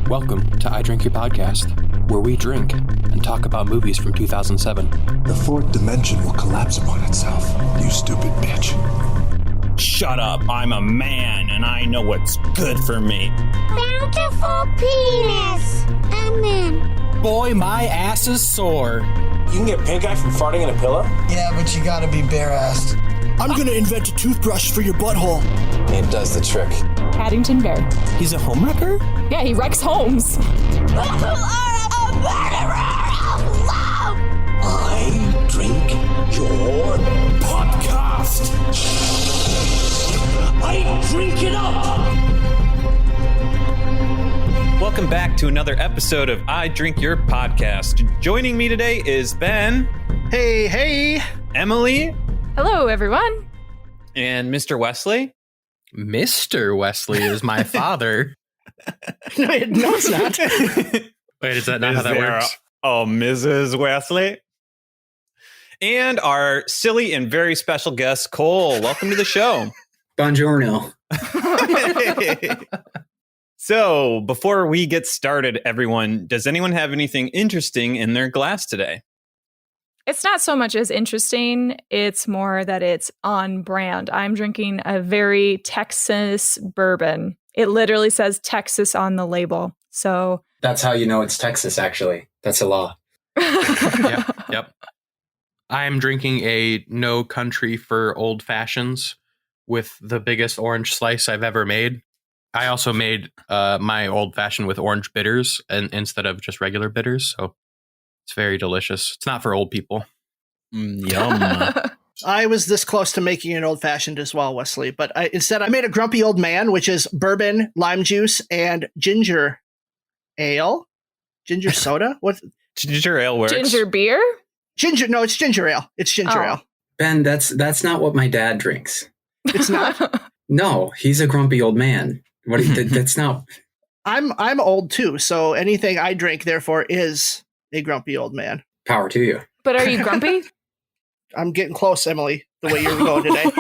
Welcome to I Drink Your Podcast, where we drink and talk about movies from 2007. The fourth dimension will collapse upon itself, you stupid bitch. Shut up, I'm a man and I know what's good for me. Bountiful penis. Amen. Boy, my ass is sore. You can get pink eye from farting in a pillow? Yeah, but you gotta be bare-assed. I'm gonna invent a toothbrush for your butthole. It does the trick. Paddington Bear. He's a homewrecker? Yeah, he wrecks homes. You are a murderer of love. I drink your podcast. I drink it up. Welcome back to another episode of I Drink Your Podcast. Joining me today is Ben. Hey. Emily. Hello, everyone. And Mr. Wesley. Mr. Wesley is my father. No, it's not. Wait, is that not how that works? Mrs. Wesley. And our silly and very special guest, Cole. Welcome to the show. Buongiorno. So, before we get started, everyone, does anyone have anything interesting in their glass today? It's not so much as interesting. It's more that it's on brand. I'm drinking a very Texas bourbon. It literally says Texas on the label. So That's how you know it's Texas, actually. That's a law. Yep. I'm drinking a No Country for Old Fashions with the biggest orange slice I've ever made. I also made my old fashioned with orange bitters and instead of just regular bitters. So it's very delicious. It's not for old people. Yum. I was this close to making an old fashioned as well, Wesley, but instead I made a grumpy old man, which is bourbon, lime juice, and ginger ale, ginger soda. What? Ginger ale works. ginger beer? Ginger? No, it's ginger ale. It's ginger ale. Ben, that's not what my dad drinks. It's not. No, he's a grumpy old man. That's not. I'm old too, so anything I drink, therefore, is a grumpy old man. Power to you. But are you grumpy? I'm getting close, Emily, the way you're going today.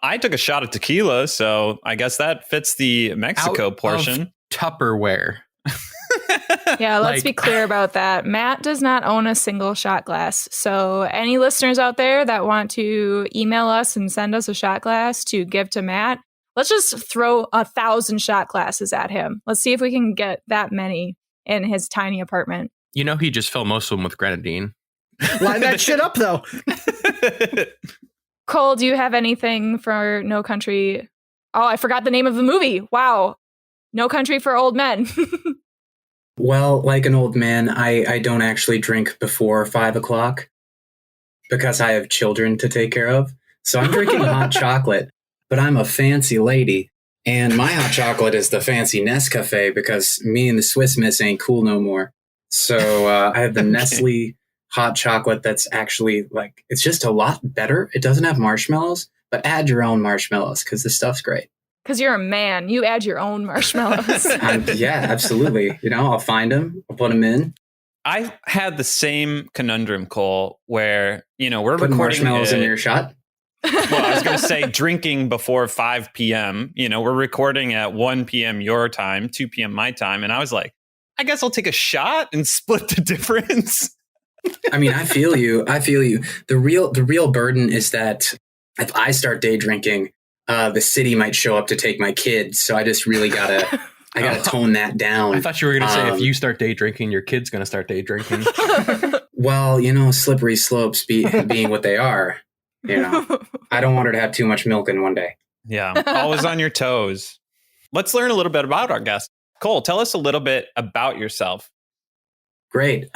I took a shot of tequila, so I guess that fits the Mexico portion. Of Tupperware. Yeah, let's be clear about that. Matt does not own a single shot glass. So any listeners out there that want to email us and send us a shot glass to give to Matt, let's just throw 1,000 shot glasses at him. Let's see if we can get that many in his tiny apartment. You know, he just filled most of them with grenadine. Line that shit up, though. Cole, do you have anything for No Country? Oh, I forgot the name of the movie. Wow. No Country for Old Men. Well, like an old man, I don't actually drink before 5 o'clock because I have children to take care of. So I'm drinking hot chocolate, but I'm a fancy lady. And my hot chocolate is the fancy Nescafe because me and the Swiss Miss ain't cool no more. So I have the Nestle hot chocolate that's actually it's just a lot better. It doesn't have marshmallows, but add your own marshmallows because this stuff's great. Because you're a man. You add your own marshmallows. Yeah, absolutely. I'll find them. I'll put them in. I had the same conundrum, Cole, where, we're Put recording marshmallows in your shot. Well, I was going to say drinking before 5 p.m. We're recording at 1 p.m. your time, 2 p.m. my time. And I was like, I guess I'll take a shot and split the difference. I mean, I feel you. The real burden is that if I start day drinking, the city might show up to take my kids. So I just really gotta tone that down. I thought you were going to say if you start day drinking, your kid's going to start day drinking. Well, slippery slopes being what they are. I don't want her to have too much milk in one day. Yeah, always on your toes. Let's learn a little bit about our guest. Cole, tell us a little bit about yourself. Great.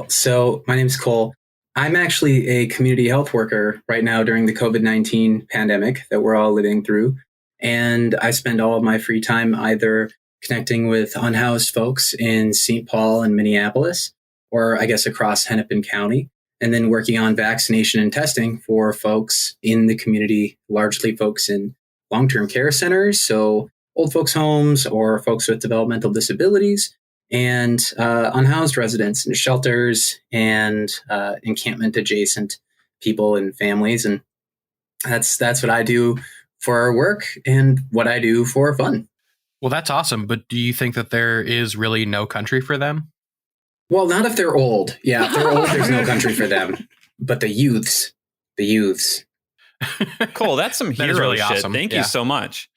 So my name's Cole. I'm actually a community health worker right now during the COVID-19 pandemic that we're all living through. And I spend all of my free time either connecting with unhoused folks in St. Paul and Minneapolis, or I guess across Hennepin County, and then working on vaccination and testing for folks in the community, largely folks in long-term care centers, so old folks' homes or folks with developmental disabilities, and unhoused residents in shelters and encampment adjacent people and families. And that's what I do for our work and what I do for fun. Well, that's awesome. But do you think that there is really no country for them? Well, not if they're old. Yeah, if they're old, there's no country for them. But the youths. Cool. That's some hero really shit. awesome. Thank you so much.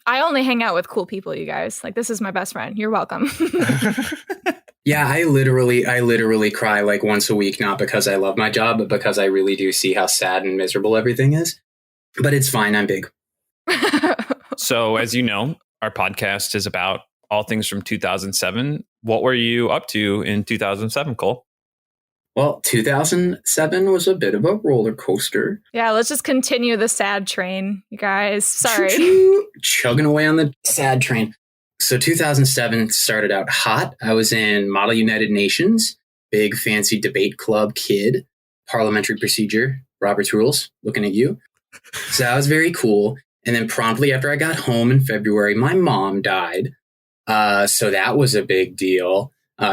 I only hang out with cool people, you guys. Like, this is my best friend. You're welcome. Yeah, I literally cry like once a week, not because I love my job, but because I really do see how sad and miserable everything is. But it's fine. I'm big. So, as you know, our podcast is about all things from 2007. What were you up to in 2007, Cole? Well, 2007 was a bit of a roller coaster. Yeah, let's just continue the sad train, you guys. Sorry. Choo-choo. Chugging away on the sad train. So 2007 started out hot. I was in Model United Nations, big fancy debate club kid, parliamentary procedure, Robert's Rules, looking at you. So that was very cool. And then promptly after I got home in February, my mom died. So that was a big deal.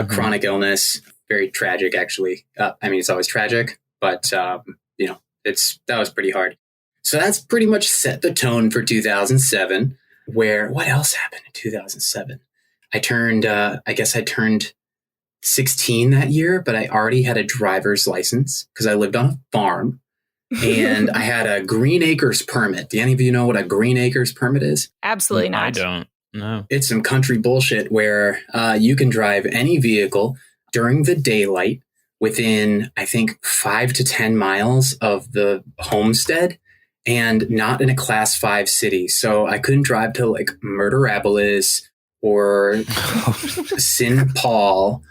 Chronic illness, very tragic, actually. I mean, it's always tragic, but that was pretty hard. So that's pretty much set the tone for 2007. What else happened in 2007? I turned 16 that year, but I already had a driver's license because I lived on a farm. And I had a Green Acres permit. Do any of you know what a Green Acres permit is? Absolutely not. I don't. No. It's some country bullshit where you can drive any vehicle during the daylight within, I think, 5 to 10 miles of the homestead and not in a class 5 city. So I couldn't drive to like Murderabilis or St. Paul,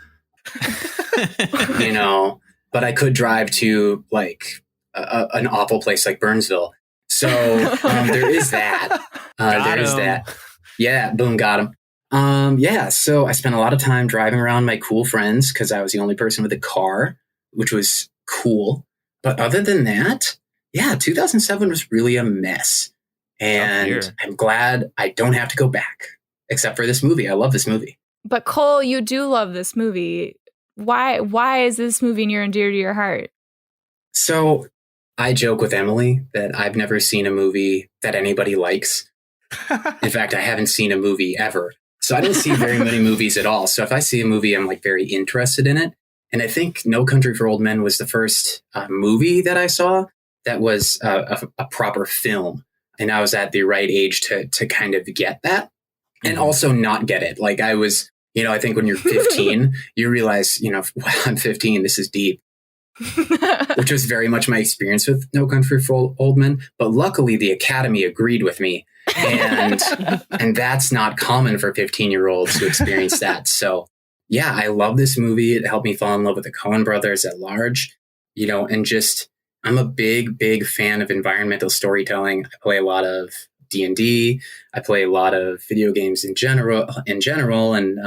but I could drive to like an awful place like Burnsville. So there is that. That. Yeah, boom, got him. So I spent a lot of time driving around my cool friends because I was the only person with a car, which was cool. But other than that, 2007 was really a mess. And I'm glad I don't have to go back, except for this movie. I love this movie. But Cole, you do love this movie. Why is this movie near and dear to your heart? So I joke with Emily that I've never seen a movie that anybody likes. In fact, I haven't seen a movie ever. So I don't see very many movies at all. So if I see a movie, I'm like very interested in it. And I think No Country for Old Men was the first movie that I saw that was a proper film. And I was at the right age to kind of get that and also not get it. Like I was, I think when you're 15, you realize, wow, I'm 15. This is deep. Which was very much my experience with No Country for Old Men. But luckily, the Academy agreed with me. And that's not common for 15-year-olds to experience that. So, yeah, I love this movie. It helped me fall in love with the Coen brothers at large, and just I'm a big, big fan of environmental storytelling. I play a lot of D&D. I play a lot of video games in general. And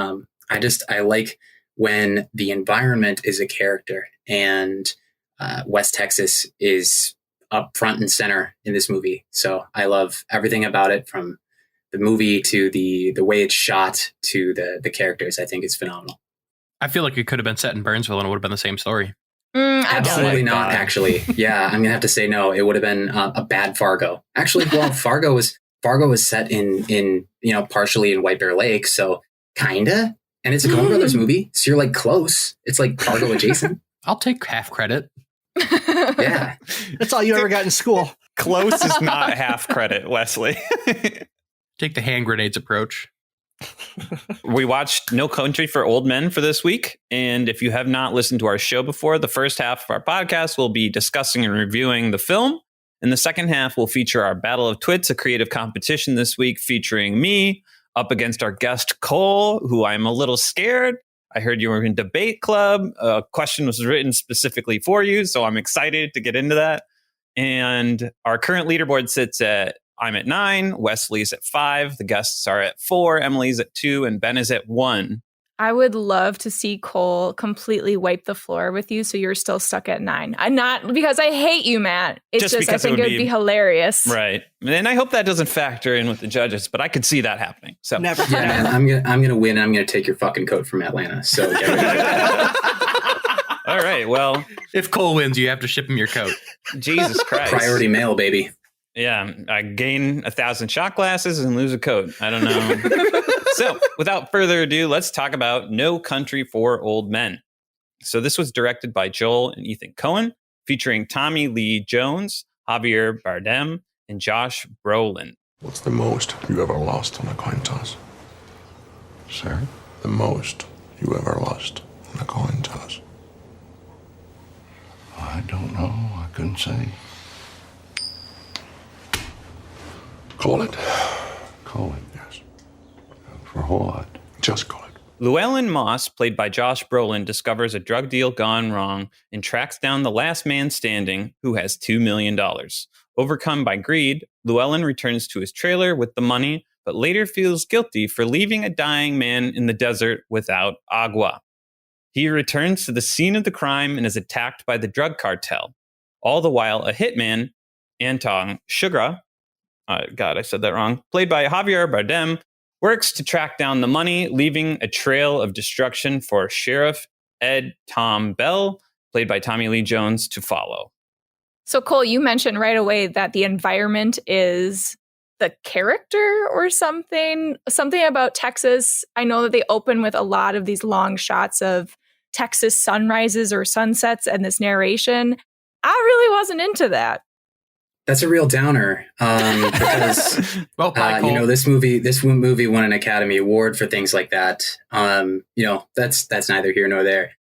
I like when the environment is a character, and West Texas is up front and center in this movie. So I love everything about it, from the movie to the way it's shot to the characters. I think it's phenomenal. I feel like it could have been set in Burnsville and it would have been the same story. Absolutely not, actually. Yeah, I'm gonna have to say no. It would have been a bad Fargo. Actually, well, Fargo was set in partially in White Bear Lake, so kinda. And it's a Coen Brothers movie, so you're like close. It's like Fargo adjacent. I'll take half credit. Yeah. That's all you ever got in school. Close is not half credit, Wesley. Take the hand grenades approach. We watched No Country for Old Men for this week. And if you have not listened to our show before, the first half of our podcast will be discussing and reviewing the film. And the second half will feature our Battle of Twits, a creative competition this week featuring me up against our guest Cole, who I'm a little scared. I heard you were in debate club. A question was written specifically for you, so I'm excited to get into that. And our current leaderboard sits at, I'm at 9, Wesley's at 5, the guests are at 4, Emily's at 2, and Ben is at 1. I would love to see Cole completely wipe the floor with you, so you're still stuck at 9. I'm not because I hate you, Matt. It's just I think it would be hilarious. Right. And I hope that doesn't factor in with the judges, but I could see that happening. So never. Yeah, man, I'm gonna win, and I'm gonna take your fucking coat from Atlanta. So get ready for that. All right. Well, if Cole wins, you have to ship him your coat. Jesus Christ. Priority mail, baby. Yeah, I gain 1,000 shot glasses and lose a coat. I don't know. So, without further ado, let's talk about No Country for Old Men. So, this was directed by Joel and Ethan Coen, featuring Tommy Lee Jones, Javier Bardem, and Josh Brolin. What's the most you ever lost on a coin toss? Sir? The most you ever lost on a coin toss? I don't know. I couldn't say. Call it. Call it. Yes. For what? Just call it. Llewellyn Moss, played by Josh Brolin, discovers a drug deal gone wrong and tracks down the last man standing, who has $2 million. Overcome by greed, Llewellyn returns to his trailer with the money, but later feels guilty for leaving a dying man in the desert without agua. He returns to the scene of the crime and is attacked by the drug cartel. All the while, a hitman, Anton Sugra, God, I said that wrong, played by Javier Bardem, works to track down the money, leaving a trail of destruction for Sheriff Ed Tom Bell, played by Tommy Lee Jones, to follow. So, Cole, you mentioned right away that the environment is the character or something about Texas. I know that they open with a lot of these long shots of Texas sunrises or sunsets and this narration. I really wasn't into that. That's a real downer, because this movie won an Academy Award for things like that. That's neither here nor there.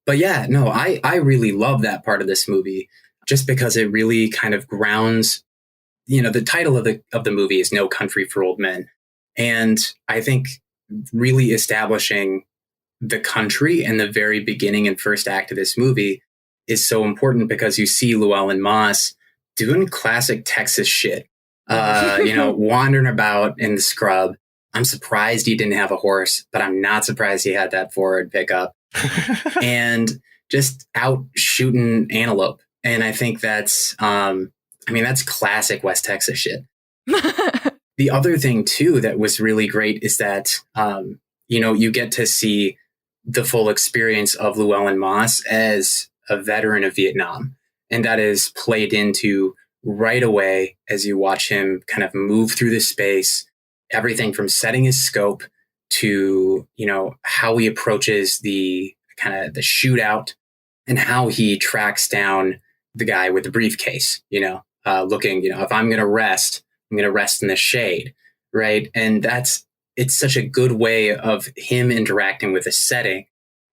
But yeah, no, I really love that part of this movie, just because it really kind of grounds. The title of the movie is No Country for Old Men, and I think really establishing the country in the very beginning and first act of this movie is so important, because you see Llewellyn Moss doing classic Texas shit, wandering about in the scrub. I'm surprised he didn't have a horse, but I'm not surprised he had that Ford pickup and just out shooting antelope. And I think that's classic West Texas shit. The other thing too, that was really great is that, you get to see the full experience of Llewellyn Moss as a veteran of Vietnam. And that is played into right away as you watch him kind of move through the space, everything from setting his scope to, how he approaches the kind of the shootout and how he tracks down the guy with the briefcase, looking, if I'm going to rest, I'm going to rest in the shade. Right. And it's such a good way of him interacting with the setting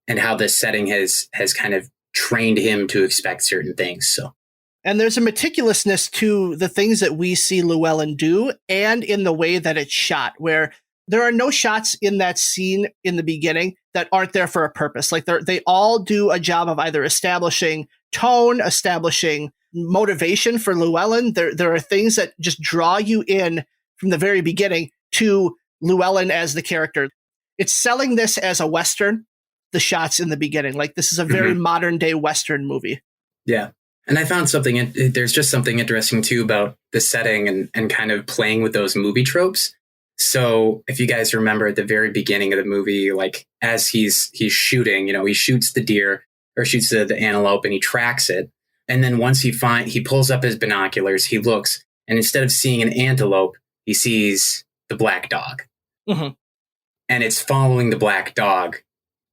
and how the setting has kind of trained him to expect certain things. So, and there's a meticulousness to the things that we see Llewellyn do, and in the way that it's shot, where there are no shots in that scene in the beginning that aren't there for a purpose. Like they all do a job of either establishing tone, establishing motivation for Llewellyn. There are things that just draw you in from the very beginning to Llewellyn as the character. It's selling this as a Western, the shots in the beginning. Like, this is a very modern day Western movie. Yeah. And I found there's just something interesting too about the setting and kind of playing with those movie tropes. So if you guys remember at the very beginning of the movie, like as he's shooting, he shoots the deer or shoots the antelope and he tracks it. And then once he pulls up his binoculars, he looks, and instead of seeing an antelope, he sees the black dog. Mm-hmm. And it's following the black dog,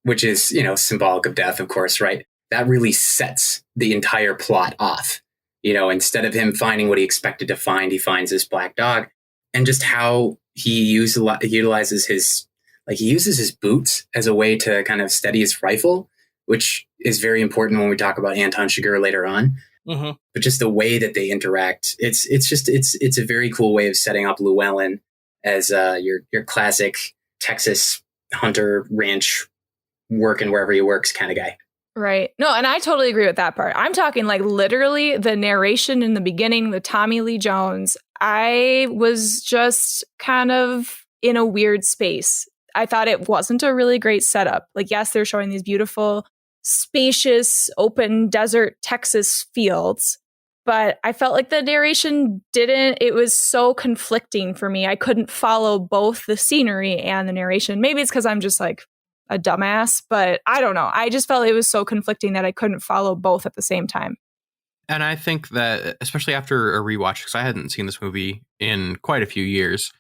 which is, symbolic of death, of course, right? That really sets the entire plot off. Instead of him finding what he expected to find, he finds this black dog, and just how he utilizes his boots as a way to kind of steady his rifle, which is very important when we talk about Anton Chigurh later on. Mm-hmm. But just the way that they interact, it's a very cool way of setting up Llewellyn as your classic Texas hunter ranch, working wherever he works kind of guy. Right. No, and I totally agree with that part. I'm talking like literally the narration in the beginning, the Tommy Lee Jones. I was just kind of in a weird space. I thought it wasn't a really great setup. Like, yes, they're showing these beautiful, spacious, open desert Texas fields, but I felt like the narration it was so conflicting for me. I couldn't follow both the scenery and the narration. Maybe it's because I'm just like a dumbass, but I don't know. I just felt it was so conflicting that I couldn't follow both at the same time. And I think that, especially after a rewatch, because I hadn't seen this movie in quite a few years,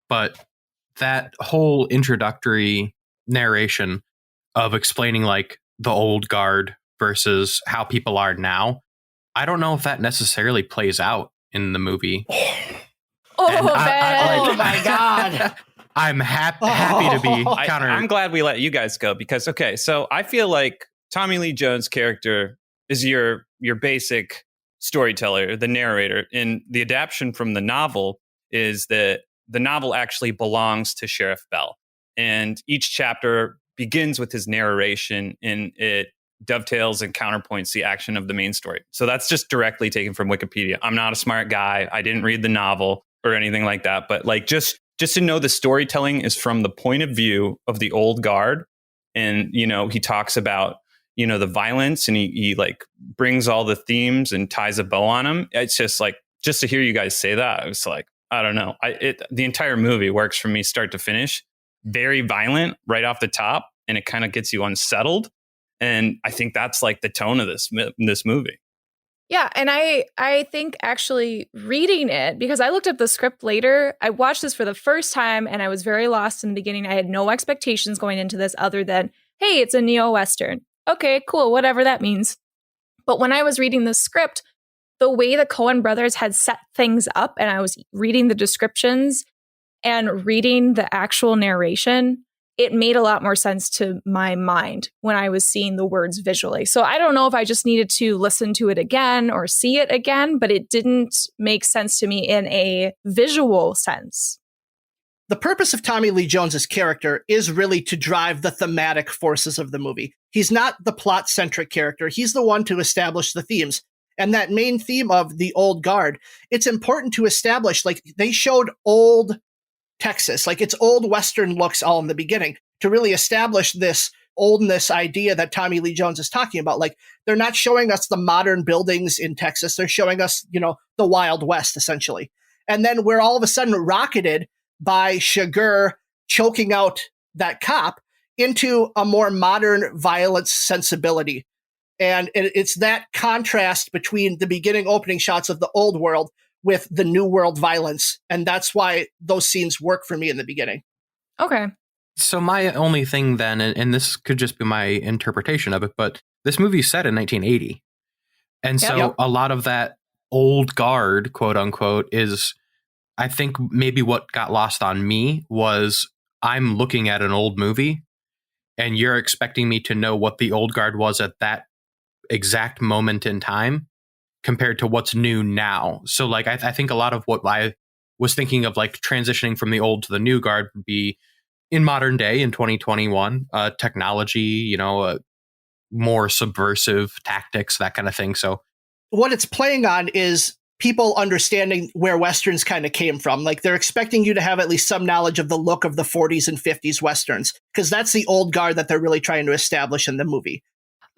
but that whole introductory narration of explaining like the old guard versus how people are now, I don't know if that necessarily plays out in the movie. Oh my God. I'm happy to be counter. I'm glad we let you guys go because, okay, so I feel like Tommy Lee Jones' character is your basic storyteller, the narrator. And the adaptation from the novel is that the novel actually belongs to Sheriff Bell. And each chapter begins with his narration and it dovetails and counterpoints the action of the main story. So that's just directly taken from Wikipedia. I'm not a smart guy. I didn't read the novel or anything like that. But like just to know the storytelling is from the point of view of the old guard. And, you know, he talks about, you know, the violence and he like brings all the themes and ties a bow on them. It's just like, just to hear you guys say that, I was like, I don't know. The entire movie works for me start to finish. Very violent right off the top. And it kind of gets you unsettled. And I think that's like the tone of this movie. Yeah, and I think actually reading it, because I looked up the script later, I watched this for the first time and I was very lost in the beginning. I had no expectations going into this other than, hey, it's a neo-Western. Okay, cool, whatever that means. But when I was reading the script, the way the Coen brothers had set things up and I was reading the descriptions and reading the actual narration, it made a lot more sense to my mind when I was seeing the words visually. So I don't know if I just needed to listen to it again or see it again, but it didn't make sense to me in a visual sense. The purpose of Tommy Lee Jones's character is really to drive the thematic forces of the movie. He's not the plot-centric character. He's the one to establish the themes. And that main theme of the old guard, it's important to establish, like they showed old Texas, like it's old Western looks all in the beginning to really establish this oldness idea that Tommy Lee Jones is talking about. Like they're not showing us the modern buildings in Texas. They're showing us, you know, the Wild West essentially. And then we're all of a sudden rocketed by Chigurh choking out that cop into a more modern violence sensibility. And it's that contrast between the beginning opening shots of the old world with the new world violence. And that's why those scenes work for me in the beginning. Okay. So my only thing then, and this could just be my interpretation of it, but this movie is set in 1980. And so a lot of that old guard, quote unquote, is, I think maybe what got lost on me was I'm looking at an old movie and you're expecting me to know what the old guard was at that exact moment in time compared to what's new now. So like, I think a lot of what I was thinking of like transitioning from the old to the new guard would be in modern day in 2021, technology, you know, more subversive tactics, that kind of thing. So what it's playing on is people understanding where Westerns kind of came from. Like they're expecting you to have at least some knowledge of the look of the 40s and 50s Westerns, because that's the old guard that they're really trying to establish in the movie.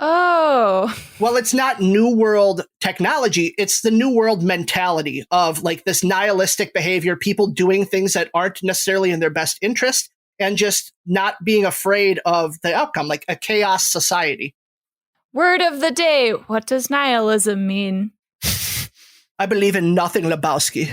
Oh. Well, it's not new world technology. It's the new world mentality of like this nihilistic behavior, people doing things that aren't necessarily in their best interest and just not being afraid of the outcome, like a chaos society. Word of the day. What does nihilism mean? I believe in nothing, Lebowski.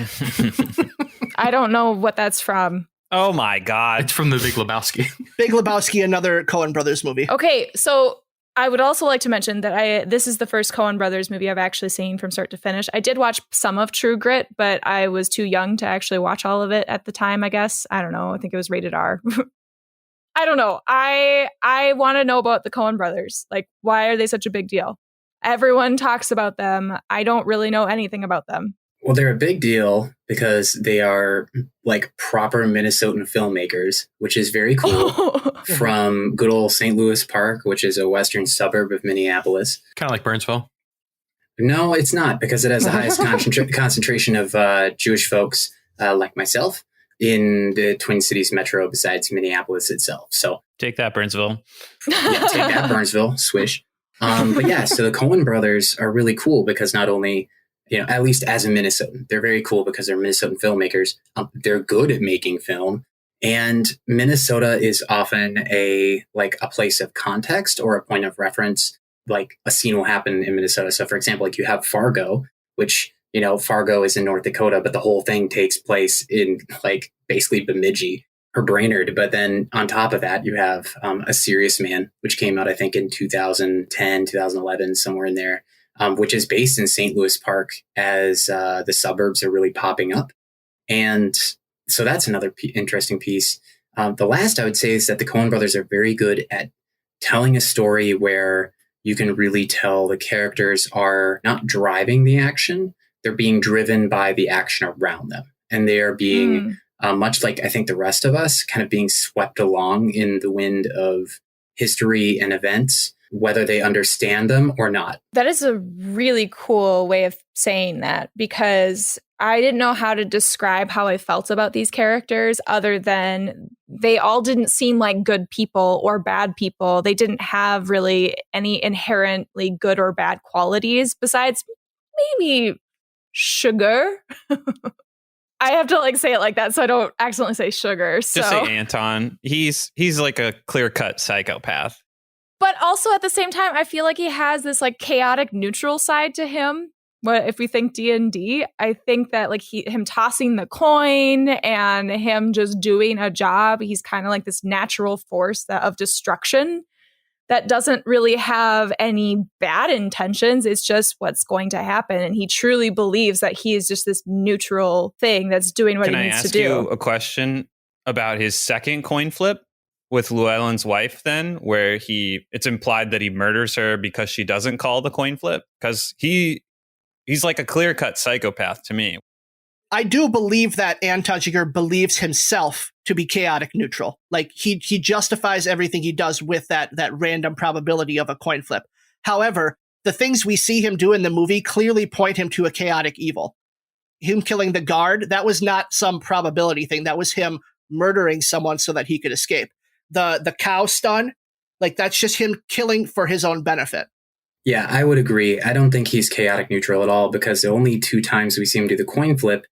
I don't know what that's from. Oh my God. It's from The Big Lebowski. Big Lebowski, another Coen Brothers movie. Okay, so I would also like to mention that this is the first Coen Brothers movie I've actually seen from start to finish. I did watch some of True Grit, but I was too young to actually watch all of it at the time, I guess. I don't know. I think it was rated R. I don't know. I want to know about the Coen Brothers. Like, why are they such a big deal? Everyone talks about them. I don't really know anything about them. Well, they're a big deal because they are like proper Minnesotan filmmakers, which is very cool. From good old St. Louis Park, which is a western suburb of Minneapolis. Kind of like Burnsville. No, it's not, because it has the highest concentration of Jewish folks like myself in the Twin Cities metro besides Minneapolis itself. So take that, Burnsville. Yeah, take that, Burnsville. Swish. But yeah, so the Coen brothers are really cool because not only, you know, at least as a Minnesotan, they're very cool because they're Minnesotan filmmakers. They're good at making film. And Minnesota is often a place of context or a point of reference like a scene will happen in Minnesota. So for example, like you have Fargo, which, you know, Fargo is in North Dakota, but the whole thing takes place in like basically Bemidji or Brainerd. But then on top of that, you have A Serious Man, which came out, I think, in 2010, 2011, somewhere in there, which is based in St. Louis Park as the suburbs are really popping up. And so that's another interesting piece. The last I would say is that the Coen brothers are very good at telling a story where you can really tell the characters are not driving the action. They're being driven by the action around them. And they are being, much like I think the rest of us, kind of being swept along in the wind of history and events, whether they understand them or not. That is a really cool way of saying that, because I didn't know how to describe how I felt about these characters other than they all didn't seem like good people or bad people. They didn't have really any inherently good or bad qualities besides maybe Sugar. I have to like say it like that so I don't accidentally say Sugar. So. Just say Anton. He's like a clear-cut psychopath. But also at the same time, I feel like he has this like chaotic neutral side to him. But if we think D&D, I think that like him tossing the coin and him just doing a job, he's kind of like this natural force of destruction that doesn't really have any bad intentions. It's just what's going to happen. And he truly believes that he is just this neutral thing that's doing what he needs to do. Can I ask you a question about his second coin flip with Llewellyn's wife then, where it's implied that he murders her because she doesn't call the coin flip? Because he's like a clear-cut psychopath to me. I do believe that Anton Chigurh believes himself to be chaotic neutral. Like he justifies everything he does with that random probability of a coin flip. However, the things we see him do in the movie clearly point him to a chaotic evil. Him killing the guard, that was not some probability thing. That was him murdering someone so that he could escape. The cow stun, like that's just him killing for his own benefit. Yeah, I would agree. I don't think he's chaotic neutral at all, because the only two times we see him do the coin flip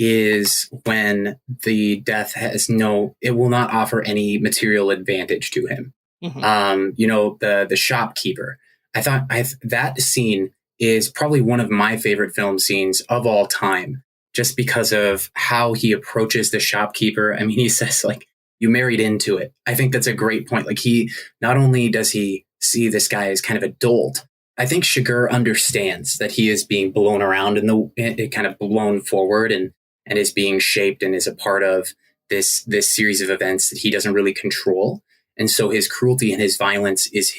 is when the death it will not offer any material advantage to him. Mm-hmm. The shopkeeper. I thought that scene is probably one of my favorite film scenes of all time, just because of how he approaches the shopkeeper. I mean, he says like, "You married into it." I think that's a great point. Like he, not only does he see this guy as kind of a dolt, I think Chigurh understands that he is being blown around and kind of blown forward and is being shaped and is a part of this series of events that he doesn't really control. And so his cruelty and his violence is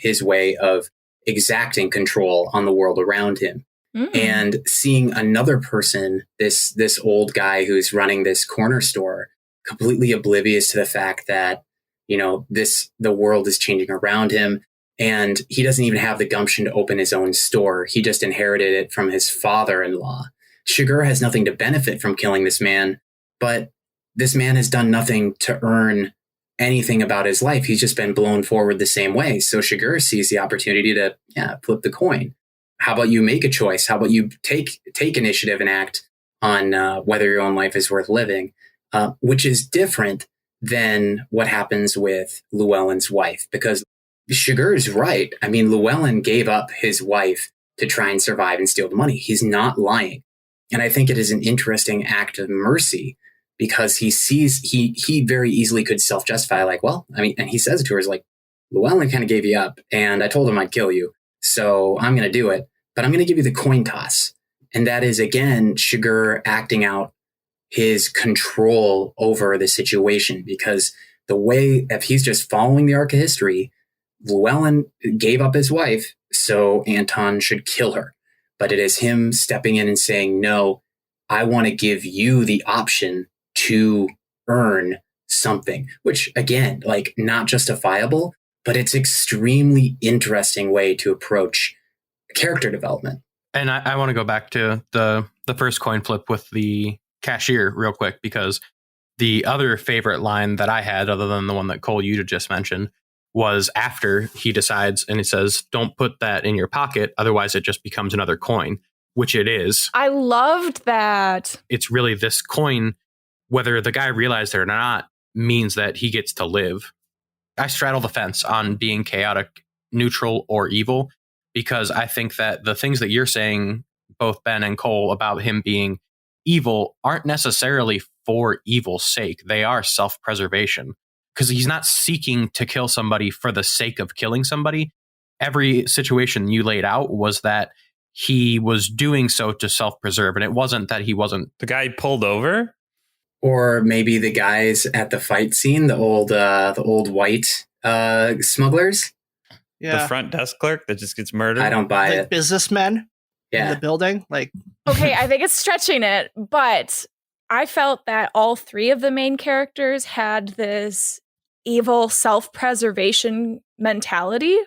his way of exacting control on the world around him. Mm-hmm. And seeing another person, this old guy who's running this corner store, completely oblivious to the fact that, the world is changing around him. And he doesn't even have the gumption to open his own store. He just inherited it from his father-in-law. Chigurh has nothing to benefit from killing this man, but this man has done nothing to earn anything about his life. He's just been blown forward the same way. So Chigurh sees the opportunity to flip the coin. How about you make a choice? How about you take initiative and act on whether your own life is worth living, which is different than what happens with Llewellyn's wife, because Chigurh is right. I mean, Llewellyn gave up his wife to try and survive and steal the money. He's not lying. And I think it is an interesting act of mercy, because he sees, he very easily could self-justify, like, well, I mean, and he says it to her, is like, Llewellyn kind of gave you up and I told him I'd kill you. So I'm going to do it, but I'm going to give you the coin toss. And that is, again, Chigurh acting out his control over the situation, because the way, if he's just following the arc of history, Llewellyn gave up his wife, so Anton should kill her. But it is him stepping in and saying, no, I want to give you the option to earn something, which, again, like, not justifiable, but it's extremely interesting way to approach character development. And I want to go back to the first coin flip with the cashier real quick, because the other favorite line that I had, other than the one that Cole, you just mentioned, was after he decides and he says, don't put that in your pocket, otherwise it just becomes another coin, which it is. I loved that. It's really this coin, whether the guy realized it or not, means that he gets to live. I straddle the fence on being chaotic neutral or evil, because I think that the things that you're saying, both Ben and Cole, about him being evil aren't necessarily for evil's sake. They are self-preservation, because he's not seeking to kill somebody for the sake of killing somebody. Every situation you laid out was that he was doing so to self-preserve, and it wasn't that he wasn't. The guy pulled over? Or maybe the guys at the fight scene, the old white smugglers. The front desk clerk that just gets murdered? I don't buy like it. Businessmen in the building. Like, okay, I think it's stretching it, but I felt that all three of the main characters had this evil self-preservation mentality.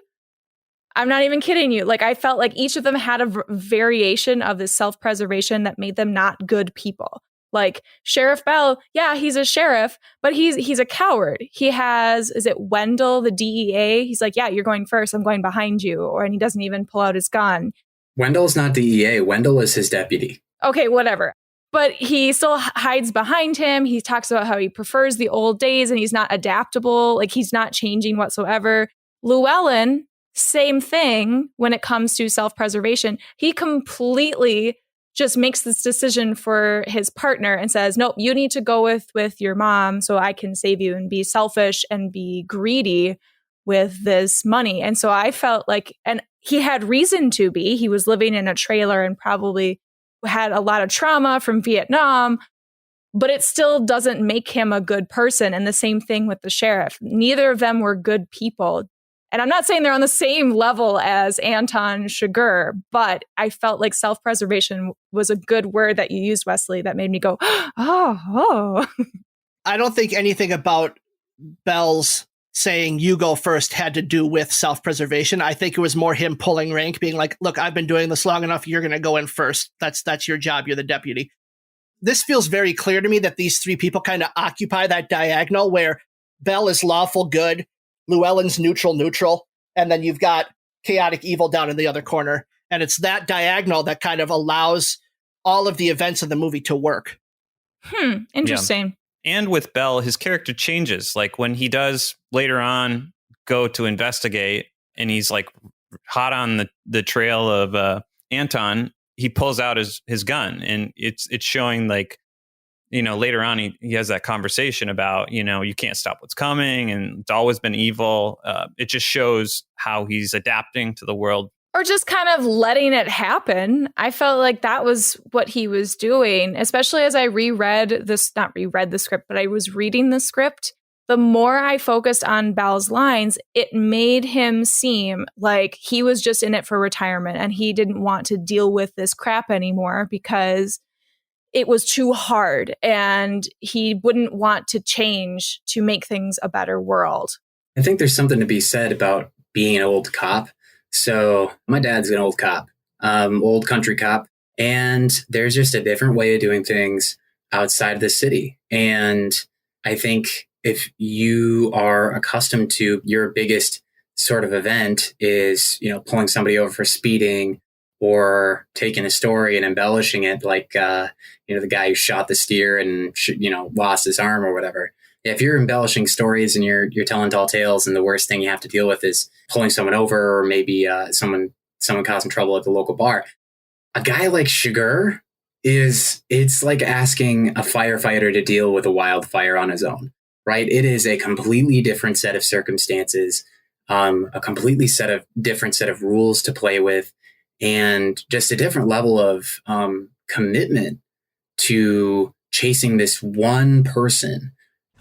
I'm not even kidding you. Like, I felt like each of them had a variation of this self-preservation that made them not good people. Like Sheriff Bell, yeah, he's a sheriff, but he's a coward. He has, is it Wendell, the DEA? He's like, yeah, you're going first. I'm going behind you. And he doesn't even pull out his gun. Wendell's not DEA. Wendell is his deputy. Okay, whatever. But he still hides behind him. He talks about how he prefers the old days and he's not adaptable. Like, he's not changing whatsoever. Llewellyn, same thing when it comes to self-preservation. He completely just makes this decision for his partner and says, nope, you need to go with your mom so I can save you, and be selfish and be greedy with this money. And so I felt like, and he had reason to be. He was living in a trailer and probably had a lot of trauma from Vietnam, but it still doesn't make him a good person. And the same thing with the sheriff. Neither of them were good people. And I'm not saying they're on the same level as Anton Chigurh, but I felt like self-preservation was a good word that you used, Wesley, that made me go, oh. I don't think anything about Bell's saying you go first had to do with self-preservation. I think it was more him pulling rank, being like, look, I've been doing this long enough. You're going to go in first. That's your job. You're the deputy. This feels very clear to me that these three people kind of occupy that diagonal where Bell is lawful good, Llewellyn's neutral, and then you've got chaotic evil down in the other corner. And it's that diagonal that kind of allows all of the events of the movie to work. Interesting. Yeah. And with Bell, his character changes. Like when he does later on go to investigate and he's like hot on the trail of Anton, he pulls out his gun, and it's showing like, you know, later on, he has that conversation about, you know, you can't stop what's coming and it's always been evil. It just shows how he's adapting to the world. Or just kind of letting it happen. I felt like that was what he was doing, especially as I not reread the script, but I was reading the script. The more I focused on Bell's lines, it made him seem like he was just in it for retirement and he didn't want to deal with this crap anymore because it was too hard and he wouldn't want to change to make things a better world. I think there's something to be said about being an old cop. So my dad's an old cop, old country cop, and there's just a different way of doing things outside the city. And I think if you are accustomed to your biggest sort of event is, you know, pulling somebody over for speeding or taking a story and embellishing it, like, you know, the guy who shot the steer and, lost his arm or whatever. If you're embellishing stories and you're telling tall tales and the worst thing you have to deal with is pulling someone over or maybe someone causing trouble at the local bar, a guy like Chigurh it's like asking a firefighter to deal with a wildfire on his own, right? It is a completely different set of circumstances, a completely different set of rules to play with, and just a different level of commitment to chasing this one person.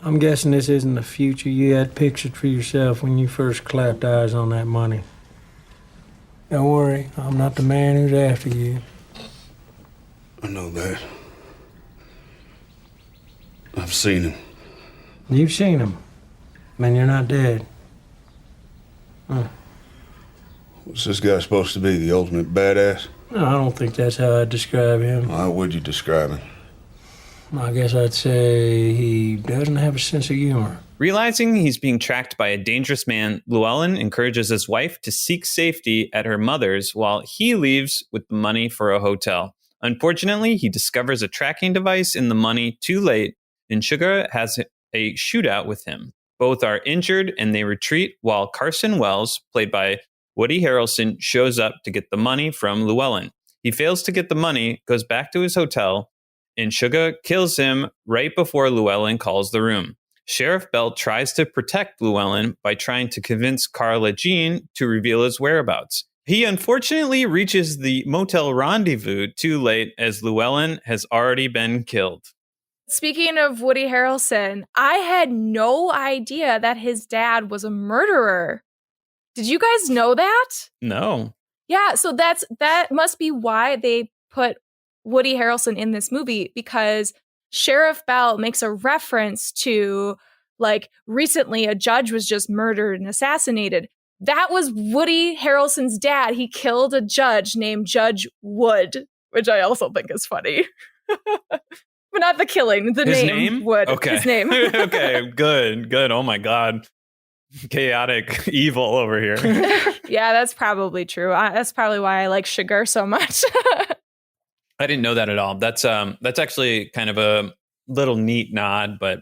I'm guessing this isn't the future you had pictured for yourself when you first clapped eyes on that money. Don't worry, I'm not the man who's after you. I know that. I've seen him. You've seen him. Man, you're not dead. Huh. What's this guy supposed to be, the ultimate badass? No, I don't think that's how I'd describe him. How would you describe him? I guess I'd say he doesn't have a sense of humor. Realizing he's being tracked by a dangerous man, Llewellyn encourages his wife to seek safety at her mother's while he leaves with the money for a hotel. Unfortunately, he discovers a tracking device in the money too late, and Chigurh has a shootout with him. Both are injured and they retreat while Carson Wells, played by Woody Harrelson shows up to get the money from Llewellyn. He fails to get the money, goes back to his hotel, and Sugar kills him right before Llewellyn calls the room. Sheriff Bell tries to protect Llewellyn by trying to convince Carla Jean to reveal his whereabouts. He unfortunately reaches the motel rendezvous too late, as Llewellyn has already been killed. Speaking of Woody Harrelson, I had no idea that his dad was a murderer. Did you guys know that? No. Yeah, so that must be why they put Woody Harrelson in this movie, because Sheriff Bell makes a reference to, like, recently a judge was just murdered and assassinated. That was Woody Harrelson's dad. He killed a judge named Judge Wood, which I also think is funny. But not the killing, the name Wood. Okay. His name. Okay, good. Oh my God. Chaotic evil over here. Yeah, that's probably true. That's probably why I like Sugar so much. I didn't know that at all. That's actually kind of a little neat nod, but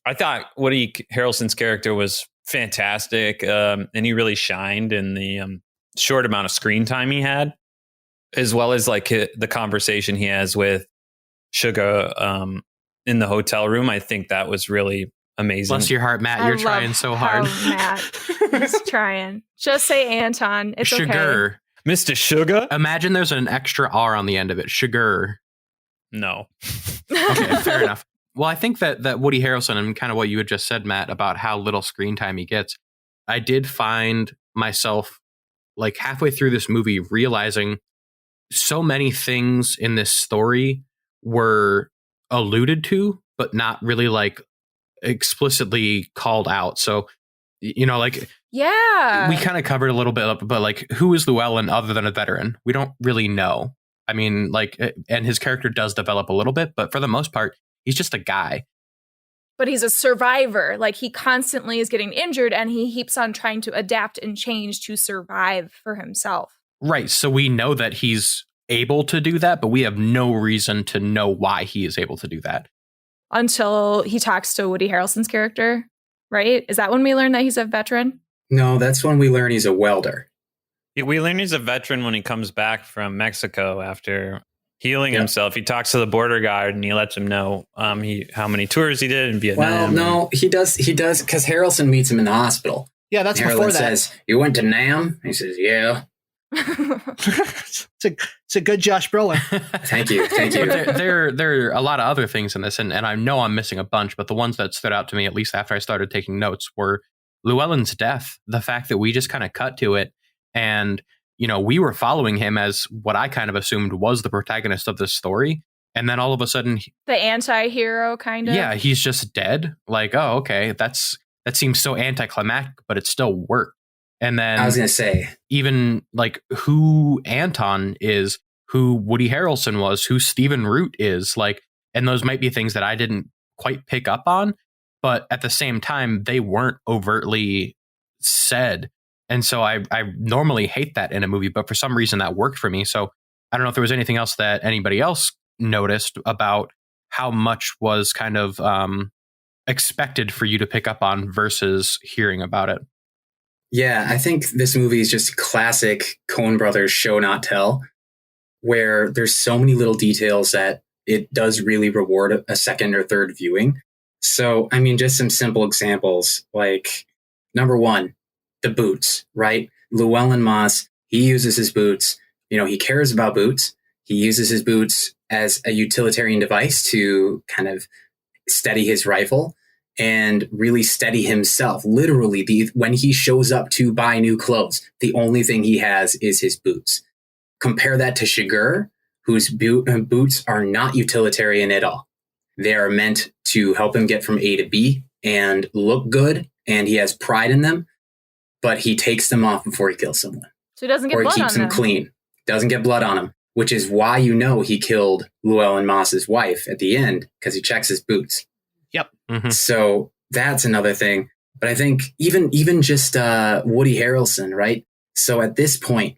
I thought Woody Harrelson's character was fantastic, and he really shined in the short amount of screen time he had, as well as like the conversation he has with Sugar in the hotel room. I think that was really amazing. Bless your heart, Matt. You're trying so hard. Matt is trying. Just say Anton. It's Sugar. Okay. Mr. Sugar? Imagine there's an extra R on the end of it. Sugar. No. Okay, fair enough. Well, I think that Woody Harrelson, and kind of what you had just said, Matt, about how little screen time he gets, I did find myself like halfway through this movie realizing so many things in this story were alluded to, but not really like explicitly called out. So, you know, like, yeah, we kind of covered a little bit, but like, who is Llewellyn other than a veteran? We don't really know. I mean, like, and his character does develop a little bit, but for the most part, he's just a guy. But he's a survivor. Like, he constantly is getting injured, and he keeps on trying to adapt and change to survive for himself. Right. So we know that he's able to do that, but we have no reason to know why he is able to do that. Until he talks to Woody Harrelson's character, right? Is that when we learn that he's a veteran? No, that's when we learn he's a welder. We learn he's a veteran when he comes back from Mexico after healing himself. He talks to the border guard and he lets him know how many tours he did in Vietnam. Well, no, he does because Harrelson meets him in the hospital. Yeah, that's Harrelson before that. Says, "You went to Nam?" He says, "Yeah." It's a good Josh Brolin. Thank you. There are a lot of other things in this, and I know I'm missing a bunch, but the ones that stood out to me, at least after I started taking notes, were Llewellyn's death. The fact that we just kind of cut to it, and you know, we were following him as what I kind of assumed was the protagonist of this story, and then all of a sudden, the anti-hero kind of. Yeah, he's just dead. Like, oh, okay, that seems so anticlimactic, but it still worked. And then I was going to say, even like who Anton is, who Woody Harrelson was, who Stephen Root is, like, and those might be things that I didn't quite pick up on, but at the same time, they weren't overtly said. And so I normally hate that in a movie, but for some reason that worked for me. So I don't know if there was anything else that anybody else noticed about how much was kind of expected for you to pick up on versus hearing about it. Yeah, I think this movie is just classic Coen Brothers show not tell, where there's so many little details that it does really reward a second or third viewing. So, I mean, just some simple examples, like number one, the boots, right? Llewellyn Moss, he uses his boots. You know, he cares about boots. He uses his boots as a utilitarian device to kind of steady his rifle and really steady himself. Literally, when he shows up to buy new clothes, the only thing he has is his boots. Compare that to Chigurh, whose boots are not utilitarian at all. They are meant to help him get from A to B and look good, and he has pride in them, but he takes them off before he kills someone. So he doesn't get blood on them. Or he keeps them clean. Doesn't get blood on him, which is why you know he killed Llewellyn Moss's wife at the end, because he checks his boots. Yep. Mm-hmm. So that's another thing. But I think even just Woody Harrelson, right? So at this point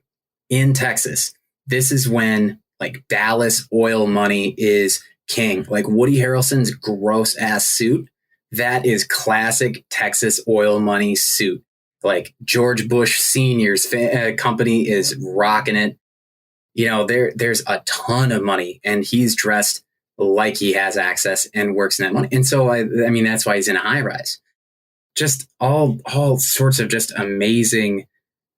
in Texas, this is when like Dallas oil money is king. Like Woody Harrelson's gross ass suit, that is classic Texas oil money suit. Like George Bush Sr.'s company is rocking it. You know, there's a ton of money, and he's dressed like he has access and works in that money. And so, I mean, that's why he's in a high rise. Just all sorts of just amazing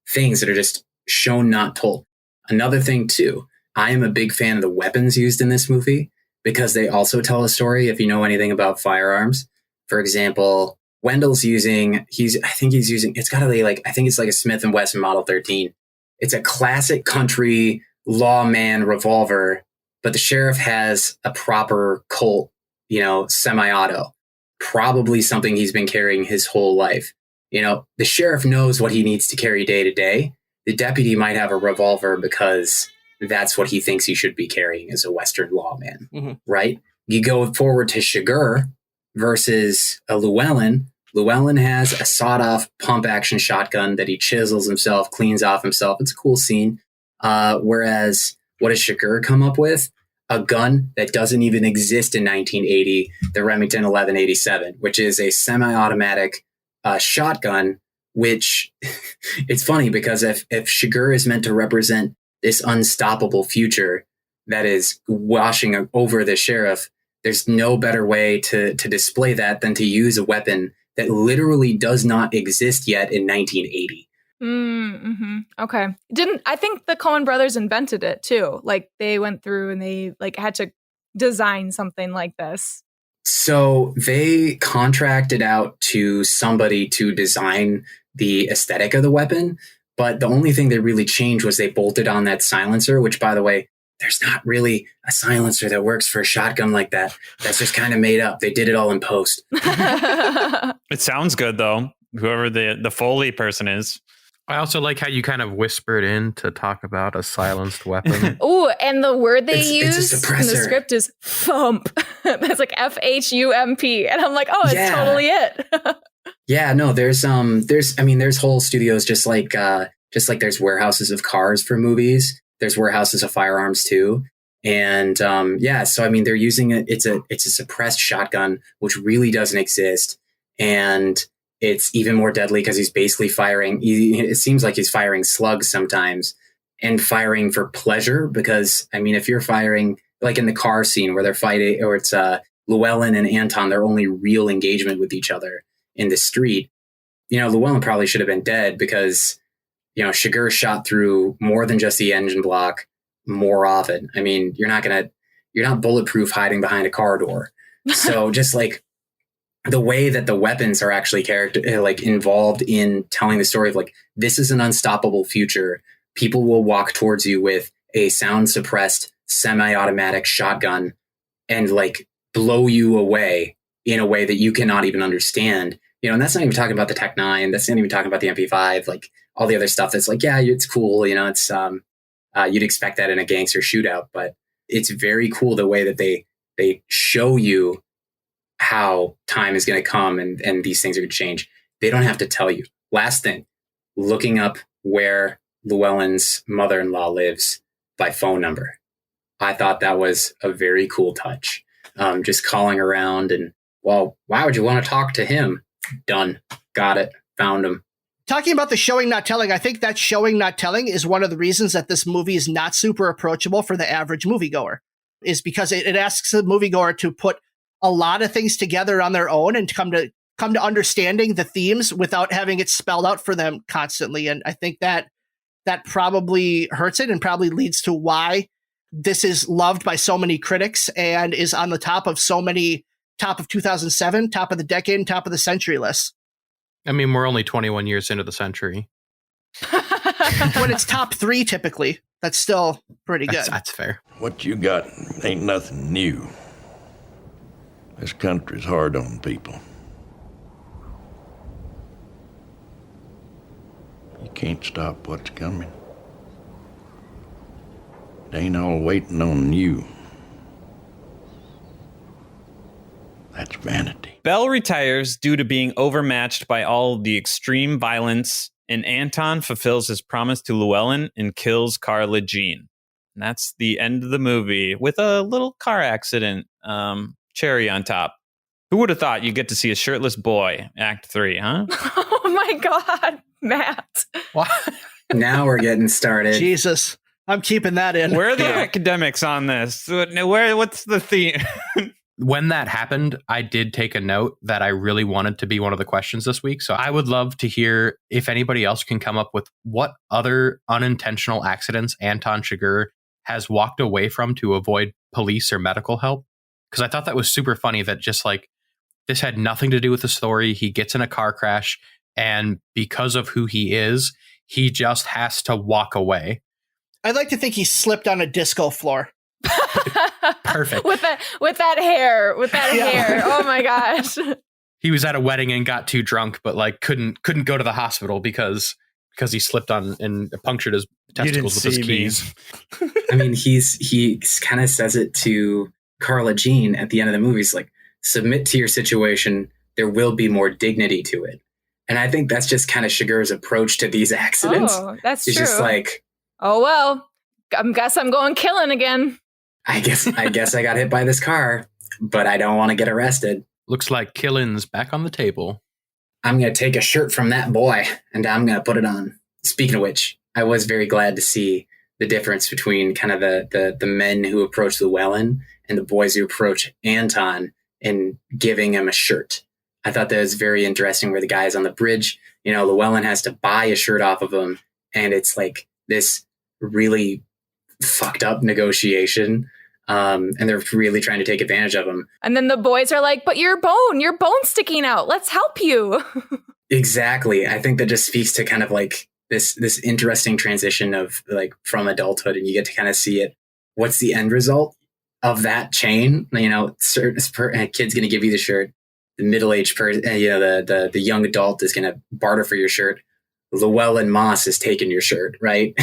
things that are just shown, not told. Another thing, too, I am a big fan of the weapons used in this movie because they also tell a story. If you know anything about firearms, for example, Wendell's using, it's got to be like, I think it's like a Smith & Wesson Model 13. It's a classic country lawman revolver, but the sheriff has a proper Colt, semi-auto, probably something he's been carrying his whole life. The sheriff knows what he needs to carry day to day. The deputy might have a revolver because that's what he thinks he should be carrying as a Western lawman, right? You go forward to Chigurh versus a Llewellyn. Llewellyn has a sawed-off pump-action shotgun that he chisels himself, cleans off himself. It's a cool scene. Whereas, what does Chigurh come up with? A gun that doesn't even exist in 1980, the Remington 1187, which is a semi-automatic shotgun, which it's funny because if Chigurh is meant to represent this unstoppable future that is washing over the sheriff, there's no better way to display that than to use a weapon that literally does not exist yet in 1980. Okay. I think the Coen brothers invented it too. Like they went through and they had to design something like this. So they contracted out to somebody to design the aesthetic of the weapon. But the only thing they really changed was they bolted on that silencer, which, by the way, there's not really a silencer that works for a shotgun like that. That's just kind of made up. They did it all in post. It sounds good, though, whoever the Foley person is. I also like how you kind of whispered in to talk about a silenced weapon. Oh, and the word they use in the script is thump. That's like FHUMP. And I'm like, oh, it's totally it. Yeah, no, there's whole studios just like there's warehouses of cars for movies. There's warehouses of firearms too. And so I mean they're using it. It's a suppressed shotgun, which really doesn't exist. And it's even more deadly because he's basically firing. It seems like he's firing slugs sometimes and firing for pleasure. Because, I mean, if you're firing like in the car scene where they're fighting, or it's Llewellyn and Anton, their only real engagement with each other in the street, Llewellyn probably should have been dead because, Chigurh shot through more than just the engine block more often. I mean, you're not bulletproof hiding behind a car door. So just like, the way that the weapons are actually involved in telling the story of this is an unstoppable future. People will walk towards you with a sound suppressed semi-automatic shotgun and blow you away in a way that you cannot even understand. And that's not even talking about the Tech 9. That's not even talking about the MP5, all the other stuff that's it's cool. It's, you'd expect that in a gangster shootout, but it's very cool the way that they show you how time is going to come and these things are going to change. They don't have to tell you. Last thing, looking up where Llewellyn's mother-in-law lives by phone number. I thought that was a very cool touch. Just calling around and, well, why would you want to talk to him? Done. Got it. Found him. Talking about the showing, not telling, I think that showing, not telling is one of the reasons that this movie is not super approachable for the average moviegoer, is because it asks the moviegoer to put a lot of things together on their own and to come to understanding the themes without having it spelled out for them constantly. And I think that probably hurts it and probably leads to why this is loved by so many critics and is on the top of so many top of 2007, top of the decade, and top of the century lists. I mean, we're only 21 years into the century. When it's top 3, typically, that's still pretty good. That's fair. What you got ain't nothing new. This country's hard on people. You can't stop what's coming. It ain't all waiting on you. That's vanity. Belle retires due to being overmatched by all the extreme violence, and Anton fulfills his promise to Llewellyn and kills Carla Jean. And that's the end of the movie with a little car accident. Cherry on top. Who would have thought you'd get to see a shirtless boy, Act 3, huh? Oh my God, Matt. What? Now we're getting started. Jesus. I'm keeping that in. Where are the academics on this? What's the theme? When that happened, I did take a note that I really wanted to be one of the questions this week. So I would love to hear if anybody else can come up with what other unintentional accidents Anton Chigurh has walked away from to avoid police or medical help. Because I thought that was super funny that just like this had nothing to do with the story. He gets in a car crash, and because of who he is, he just has to walk away. I'd like to think he slipped on a disco floor. Perfect. with that hair. Oh my gosh. He was at a wedding and got too drunk, but like couldn't go to the hospital because he slipped on and punctured his testicles with his keys. I mean, he kind of says it to Carla Jean at the end of the movie. He's like, submit to your situation. There will be more dignity to it. And I think that's just kind of Chigurh's approach to these accidents. Oh, that's it's true. Just like, oh, well, I guess I'm going killing again. I guess I got hit by this car, but I don't want to get arrested. Looks like killing's back on the table. I'm going to take a shirt from that boy and I'm going to put it on. Speaking of which, I was very glad to see the difference between kind of the men who approach Llewellyn and the boys who approach Anton in giving him a shirt. I thought that was very interesting where the guys on the bridge, Llewellyn has to buy a shirt off of him. And it's like this really fucked up negotiation. And they're really trying to take advantage of him. And then the boys are like, but your bone's sticking out. Let's help you. Exactly. I think that just speaks to kind of like this interesting transition of like from adulthood, and you get to kind of see it. What's the end result of that chain? A kid's going to give you the shirt. The middle-aged person, the young adult is going to barter for your shirt. Llewellyn Moss is taking your shirt, right?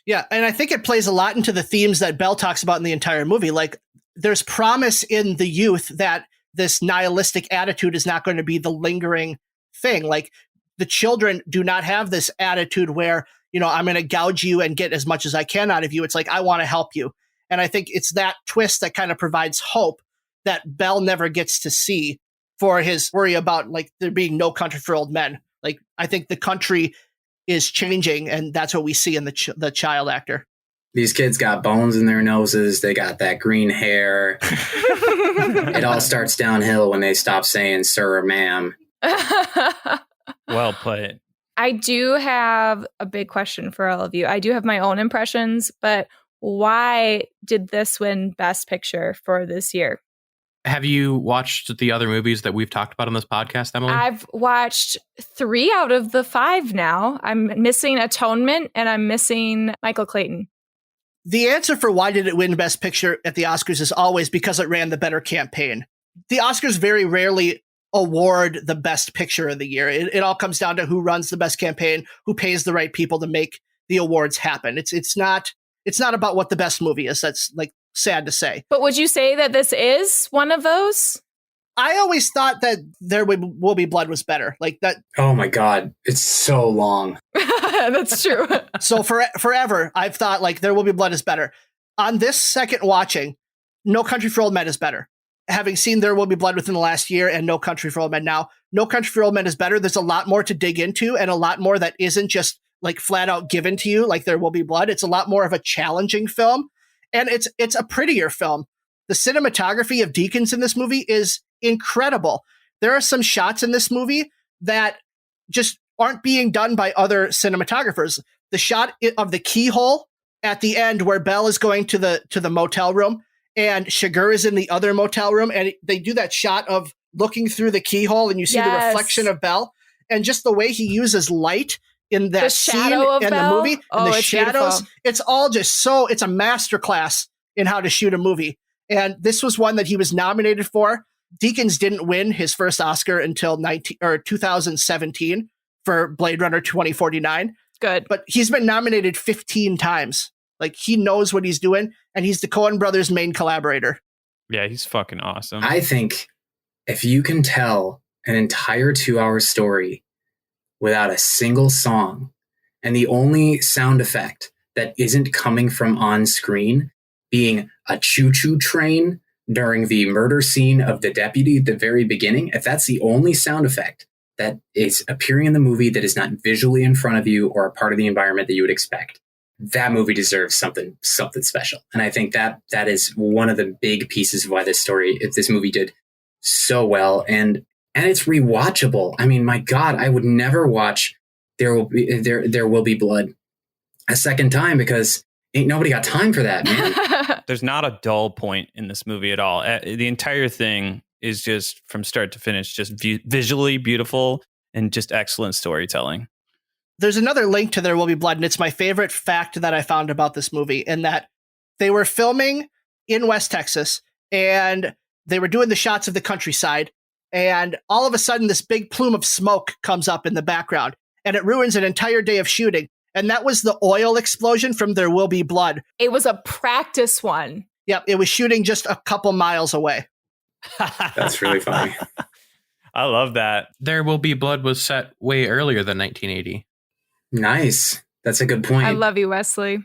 Yeah, and I think it plays a lot into the themes that Belle talks about in the entire movie. Like, there's promise in the youth that this nihilistic attitude is not going to be the lingering thing. Like, the children do not have this attitude where, I'm going to gouge you and get as much as I can out of you. It's like, I want to help you. And I think it's that twist that kind of provides hope that Belle never gets to see for his worry about, like, there being no country for old men. Like, I think the country is changing, and that's what we see in the child actor. These kids got bones in their noses. They got that green hair. It all starts downhill when they stop saying sir or ma'am. Well played. I do have a big question for all of you. I do have my own impressions, but why did this win Best Picture for this year? Have you watched the other movies that we've talked about on this podcast, Emily? I've watched 3 out of the 5 now. I'm missing Atonement and I'm missing Michael Clayton. The answer for why did it win Best Picture at the Oscars is always because it ran the better campaign. The Oscars very rarely award the best picture of the year. It all comes down to who runs the best campaign, who pays the right people to make the awards happen. It's not about what the best movie is. That's like sad to say. But would you say that this is one of those? I always thought that There Will Be Blood was better. Like that. Oh my God. It's so long. That's true. So forever, I've thought like There Will Be Blood is better. On this second watching, No Country for Old Men is better. Having seen There Will Be Blood within the last year and No Country for Old Men now, No Country for Old Men is better. There's a lot more to dig into and a lot more that isn't just like flat out given to you like There Will Be Blood. It's a lot more of a challenging film, and it's a prettier film. The cinematography of Deakins in this movie is incredible. There are some shots in this movie that just aren't being done by other cinematographers. The shot of the keyhole at the end where Belle is going to the motel room and Chigurh is in the other motel room, and they do that shot of looking through the keyhole and you see the reflection of Belle, and just the way he uses light in that scene in the movie and the shadows. Beautiful. It's all just it's a masterclass in how to shoot a movie. And this was one that he was nominated for. Deakins didn't win his first Oscar until 2017 for Blade Runner 2049. Good. But he's been nominated 15 times. Like, he knows what he's doing, and he's the Coen brothers' main collaborator. Yeah, he's fucking awesome. I think if you can tell an entire 2-hour story without a single song, and the only sound effect that isn't coming from on screen being a choo-choo train during the murder scene of the deputy at the very beginning, if that's the only sound effect that is appearing in the movie that is not visually in front of you or a part of the environment that you would expect, that movie deserves something special. And I think that is one of the big pieces of why this movie did so well. And it's rewatchable. I mean, my God, I would never watch There Will Be Blood a second time because ain't nobody got time for that, man. There's not a dull point in this movie at all. The entire thing is just from start to finish, just visually beautiful and just excellent storytelling. There's another link to There Will Be Blood, and it's my favorite fact that I found about this movie, in that they were filming in West Texas, and they were doing the shots of the countryside, and all of a sudden this big plume of smoke comes up in the background, and it ruins an entire day of shooting. And that was the oil explosion from There Will Be Blood. It was a practice one. Yep, it was shooting just a couple miles away. That's really funny. I love that. There Will Be Blood was set way earlier than 1980. Nice. That's a good point. I love you, Wesley.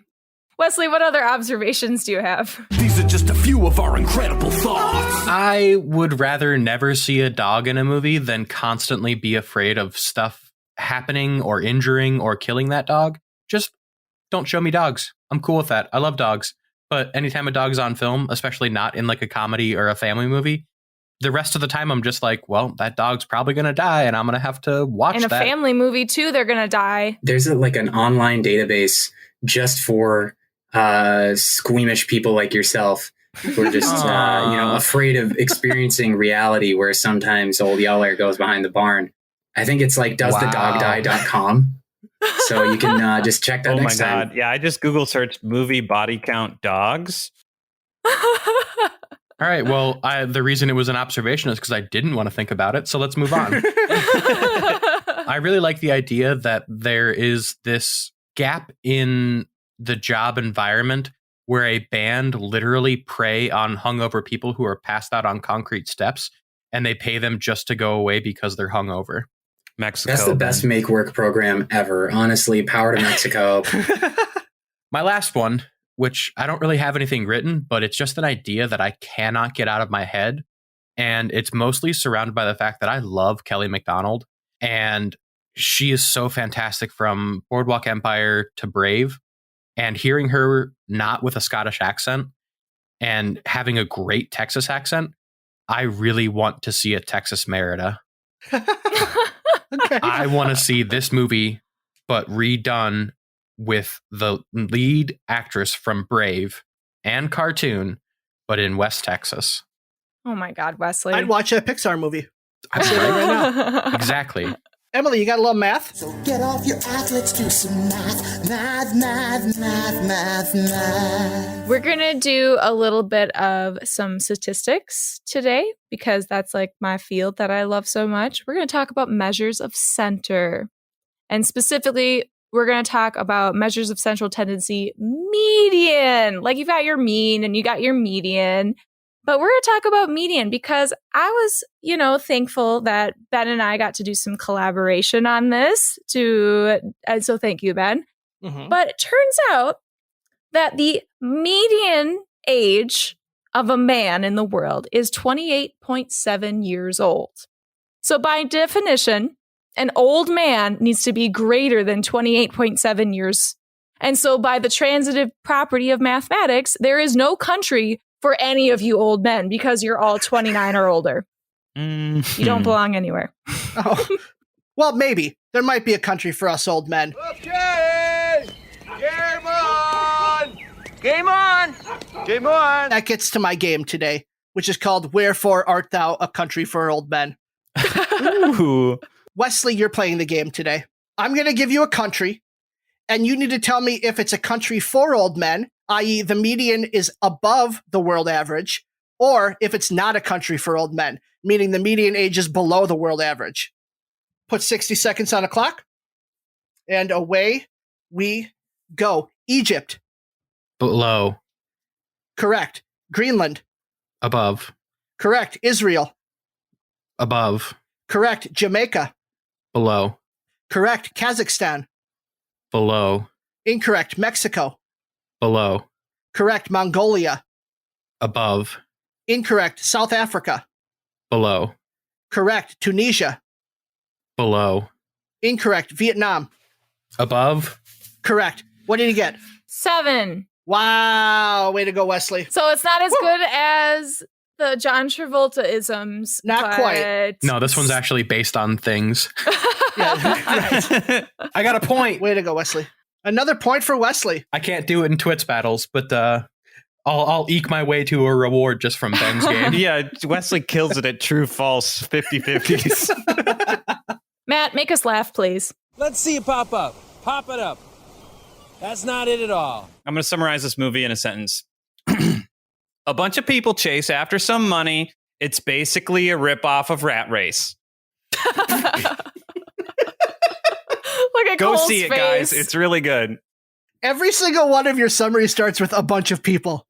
Wesley, what other observations do you have? These are just a few of our incredible thoughts. I would rather never see a dog in a movie than constantly be afraid of stuff happening or injuring or killing that dog. Just don't show me dogs. I'm cool with that. I love dogs. But anytime a dog's on film, especially not in like a comedy or a family movie, the rest of the time I'm just like, well, that dog's probably going to die and I'm going to have to watch that. In a family movie too, they're going to die. There's like an online database just for squeamish people like yourself who are just afraid of experiencing reality, where sometimes old Yeller goes behind the barn. I think it's like doesthedogdie.com. So you can just check that next time. God. Yeah, I just Google searched movie body count dogs. All right. Well, the reason it was an observation is because I didn't want to think about it. So let's move on. I really like the idea that there is this gap in the job environment where a band literally prey on hungover people who are passed out on concrete steps, and they pay them just to go away because they're hungover. Mexico. That's the best make work program ever. Honestly, power to Mexico. My last one, which I don't really have anything written, but it's just an idea that I cannot get out of my head. And it's mostly surrounded by the fact that I love Kelly MacDonald. And she is so fantastic, from Boardwalk Empire to Brave. And hearing her not with a Scottish accent and having a great Texas accent, I really want to see a Texas Merida. Okay. I want to see this movie, but redone with the lead actress from Brave and Cartoon, but in West Texas. Oh my God, Wesley. I'd watch a Pixar movie. I'm saying it right now. Exactly. Emily, you got a little math? So get off your ass, let's do some math. We're going to do a little bit of some statistics today because that's like my field that I love so much. We're going to talk about measures of center. And specifically, we're going to talk about measures of central tendency median. Like you've got your mean and you got your median. But we're going to talk about median because I was, thankful that Ben and I got to do some collaboration on this and so thank you, Ben. Mm-hmm. But it turns out that the median age of a man in the world is 28.7 years old. So by definition, an old man needs to be greater than 28.7 years. And so by the transitive property of mathematics, there is no country for any of you old men because you're all 29 or older. Mm-hmm. You don't belong anywhere. Oh. Well, maybe. There might be a country for us old men. Okay! Game on! Game on! Game on! That gets to my game today, which is called Wherefore Art Thou a Country for Old Men? Ooh. Wesley, you're playing the game today. I'm going to give you a country, and you need to tell me if it's a country for old men, i.e. the median is above the world average, or if it's not a country for old men, meaning the median age is below the world average. Put 60 seconds on a clock, and away we go. Egypt. Below. Correct. Greenland. Above. Correct. Israel. Above. Correct. Jamaica. Below. Correct. Kazakhstan. Below. Incorrect. Mexico. Below. Correct. Mongolia. Above. Incorrect. South Africa. Below. Correct. Tunisia. Below. Incorrect. Vietnam. Above. Correct. What did he get? 7. Wow. Way to go, Wesley. So it's not as good as the John Travolta isms. Not quite. No, this one's actually based on things. Right. I got a point. Way to go, Wesley. Another point for Wesley. I can't do it in Twits battles, but I'll eke my way to a reward just from Ben's game. Yeah, Wesley kills it at true false 50-50s. Matt, make us laugh, please. Let's see it pop up. Pop it up. That's not it at all. I'm going to summarize this movie in a sentence. A bunch of people chase after some money. It's basically a ripoff of Rat Race. Look at Go Cole's see it, face. guys. It's really good. Every single one of your summaries starts with a bunch of people.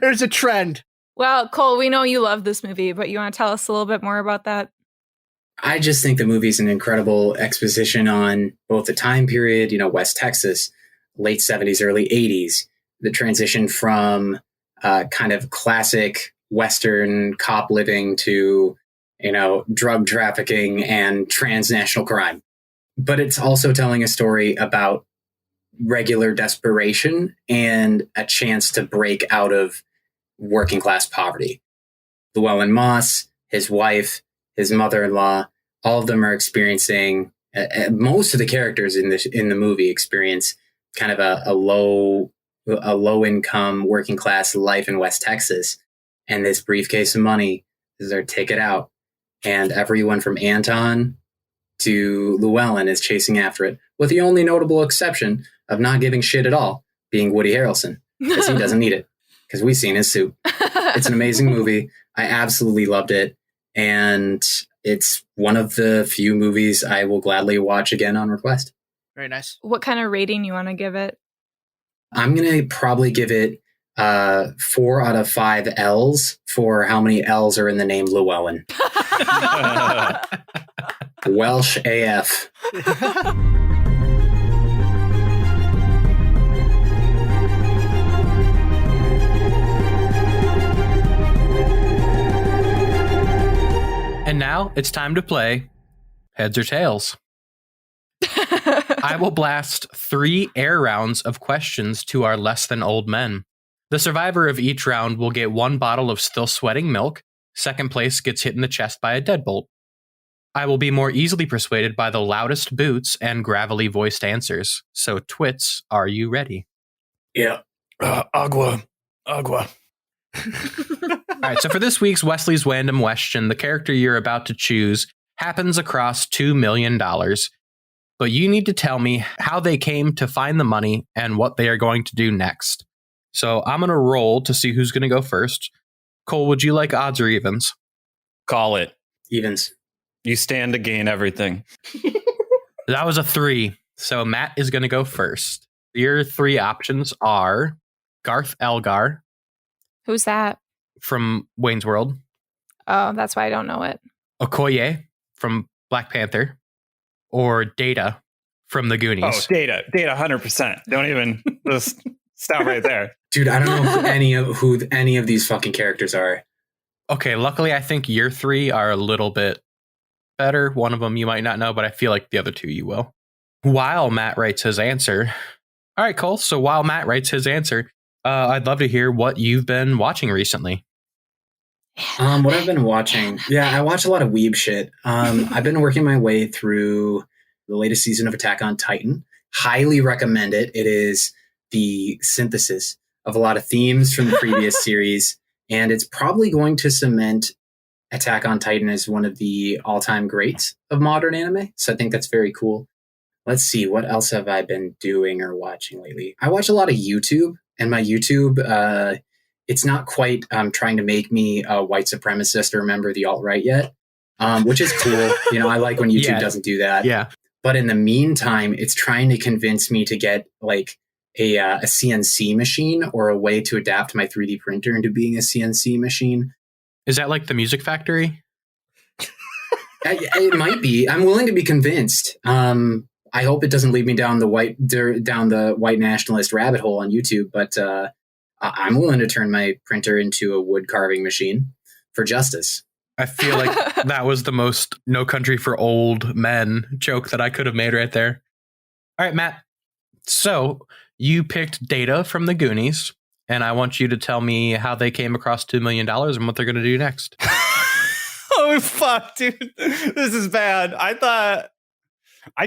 There's a trend. Well, Cole, we know you love this movie, but you want to tell us a little bit more about that? I just think the movie's an incredible exposition on both the time period, West Texas, late 70s, early 80s, the transition from kind of classic Western cop living to, drug trafficking and transnational crime. But it's also telling a story about regular desperation and a chance to break out of working class poverty. Llewellyn Moss, his wife, his mother-in-law, all of them are experiencing, most of the characters in the movie experience kind of a low income working class life in West Texas. And this briefcase of money is their ticket out. And everyone from Anton to Llewellyn is chasing after it, with the only notable exception of not giving shit at all being Woody Harrelson, because he doesn't need it, because we've seen his suit. It's an amazing movie. I absolutely loved it. And it's one of the few movies I will gladly watch again on request. Very nice. What kind of rating you want to give it? I'm going to probably give it 4 out of 5 L's for how many L's are in the name Llewellyn. Welsh AF. And now it's time to play Heads or Tails. I will blast 3 air rounds of questions to our less than old men. The survivor of each round will get 1 bottle of still sweating milk. Second place gets hit in the chest by a deadbolt. I will be more easily persuaded by the loudest boots and gravelly voiced answers. So, Twits, are you ready? Yeah. Agua. All right, so for this week's Wesley's Random Question, the character you're about to choose happens across $2 million. But you need to tell me how they came to find the money and what they are going to do next. So I'm going to roll to see who's going to go first. Cole, would you like odds or evens? Call it. Evens. You stand to gain everything. That was a 3. So Matt is going to go first. Your 3 options are Garth Elgar. Who's that? From Wayne's World. Oh, that's why I don't know it. Okoye from Black Panther. Or Data from the Goonies. Oh, Data 100%. Don't even just stop right there. Dude, I don't know who any of these fucking characters are. Okay, luckily I think your 3 are a little bit better. One of them you might not know, but I feel like the other 2 you will. While Matt writes his answer. All right, Cole. So while Matt writes his answer, I'd love to hear what you've been watching recently. What I've been watching. Yeah, I watch a lot of weeb shit. I've been working my way through the latest season of Attack on Titan. Highly recommend it. It is the synthesis of a lot of themes from the previous series, and it's probably going to cement Attack on Titan as one of the all-time greats of modern anime. So I think that's very cool. Let's see, what else have I been doing or watching lately? I watch a lot of YouTube, and my YouTube, it's not quite trying to make me a white supremacist or a member of the alt-right yet, which is cool. I like when YouTube doesn't do that. Yeah. But in the meantime, it's trying to convince me to get like a CNC machine or a way to adapt my 3D printer into being a CNC machine. Is that like the Music Factory? It might be. I'm willing to be convinced. I hope it doesn't lead me down the white nationalist rabbit hole on YouTube, but I'm willing to turn my printer into a wood carving machine for justice. I feel like that was the most No Country for Old Men joke that I could have made right there. All right, Matt. So you picked Data from the Goonies, and I want you to tell me how they came across $2 million and what they're going to do next. Oh, fuck, dude. This is bad. I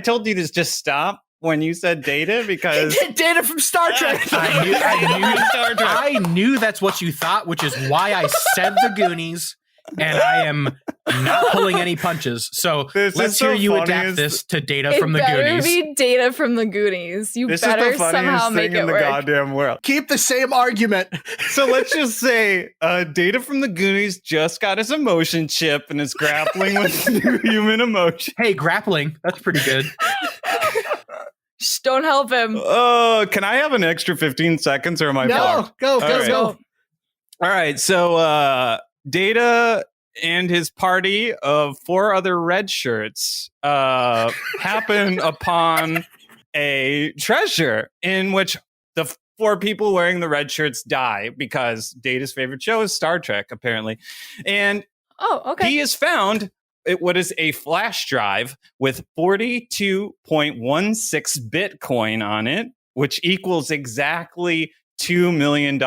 told you to just stop when you said Data because... He did Data from Star Trek. I knew that's what you thought, which is why I said the Goonies, and I am not pulling any punches. So let's hear you adapt this to Data from the Goonies. It better be Data from the Goonies. You better somehow make it work. Goddamn world. Keep the same argument. So let's just say Data from the Goonies just got his emotion chip and is grappling with new human emotion. Hey, grappling. That's pretty good. Shh, don't help him. Oh, can I have an extra 15 seconds or am I fucked? Go. All right. So Data and his party of 4 other red shirts happen upon a treasure in which the 4 people wearing the red shirts die because Data's favorite show is Star Trek, apparently. And he has found what is a flash drive with 42.16 Bitcoin on it, which equals exactly $2 million.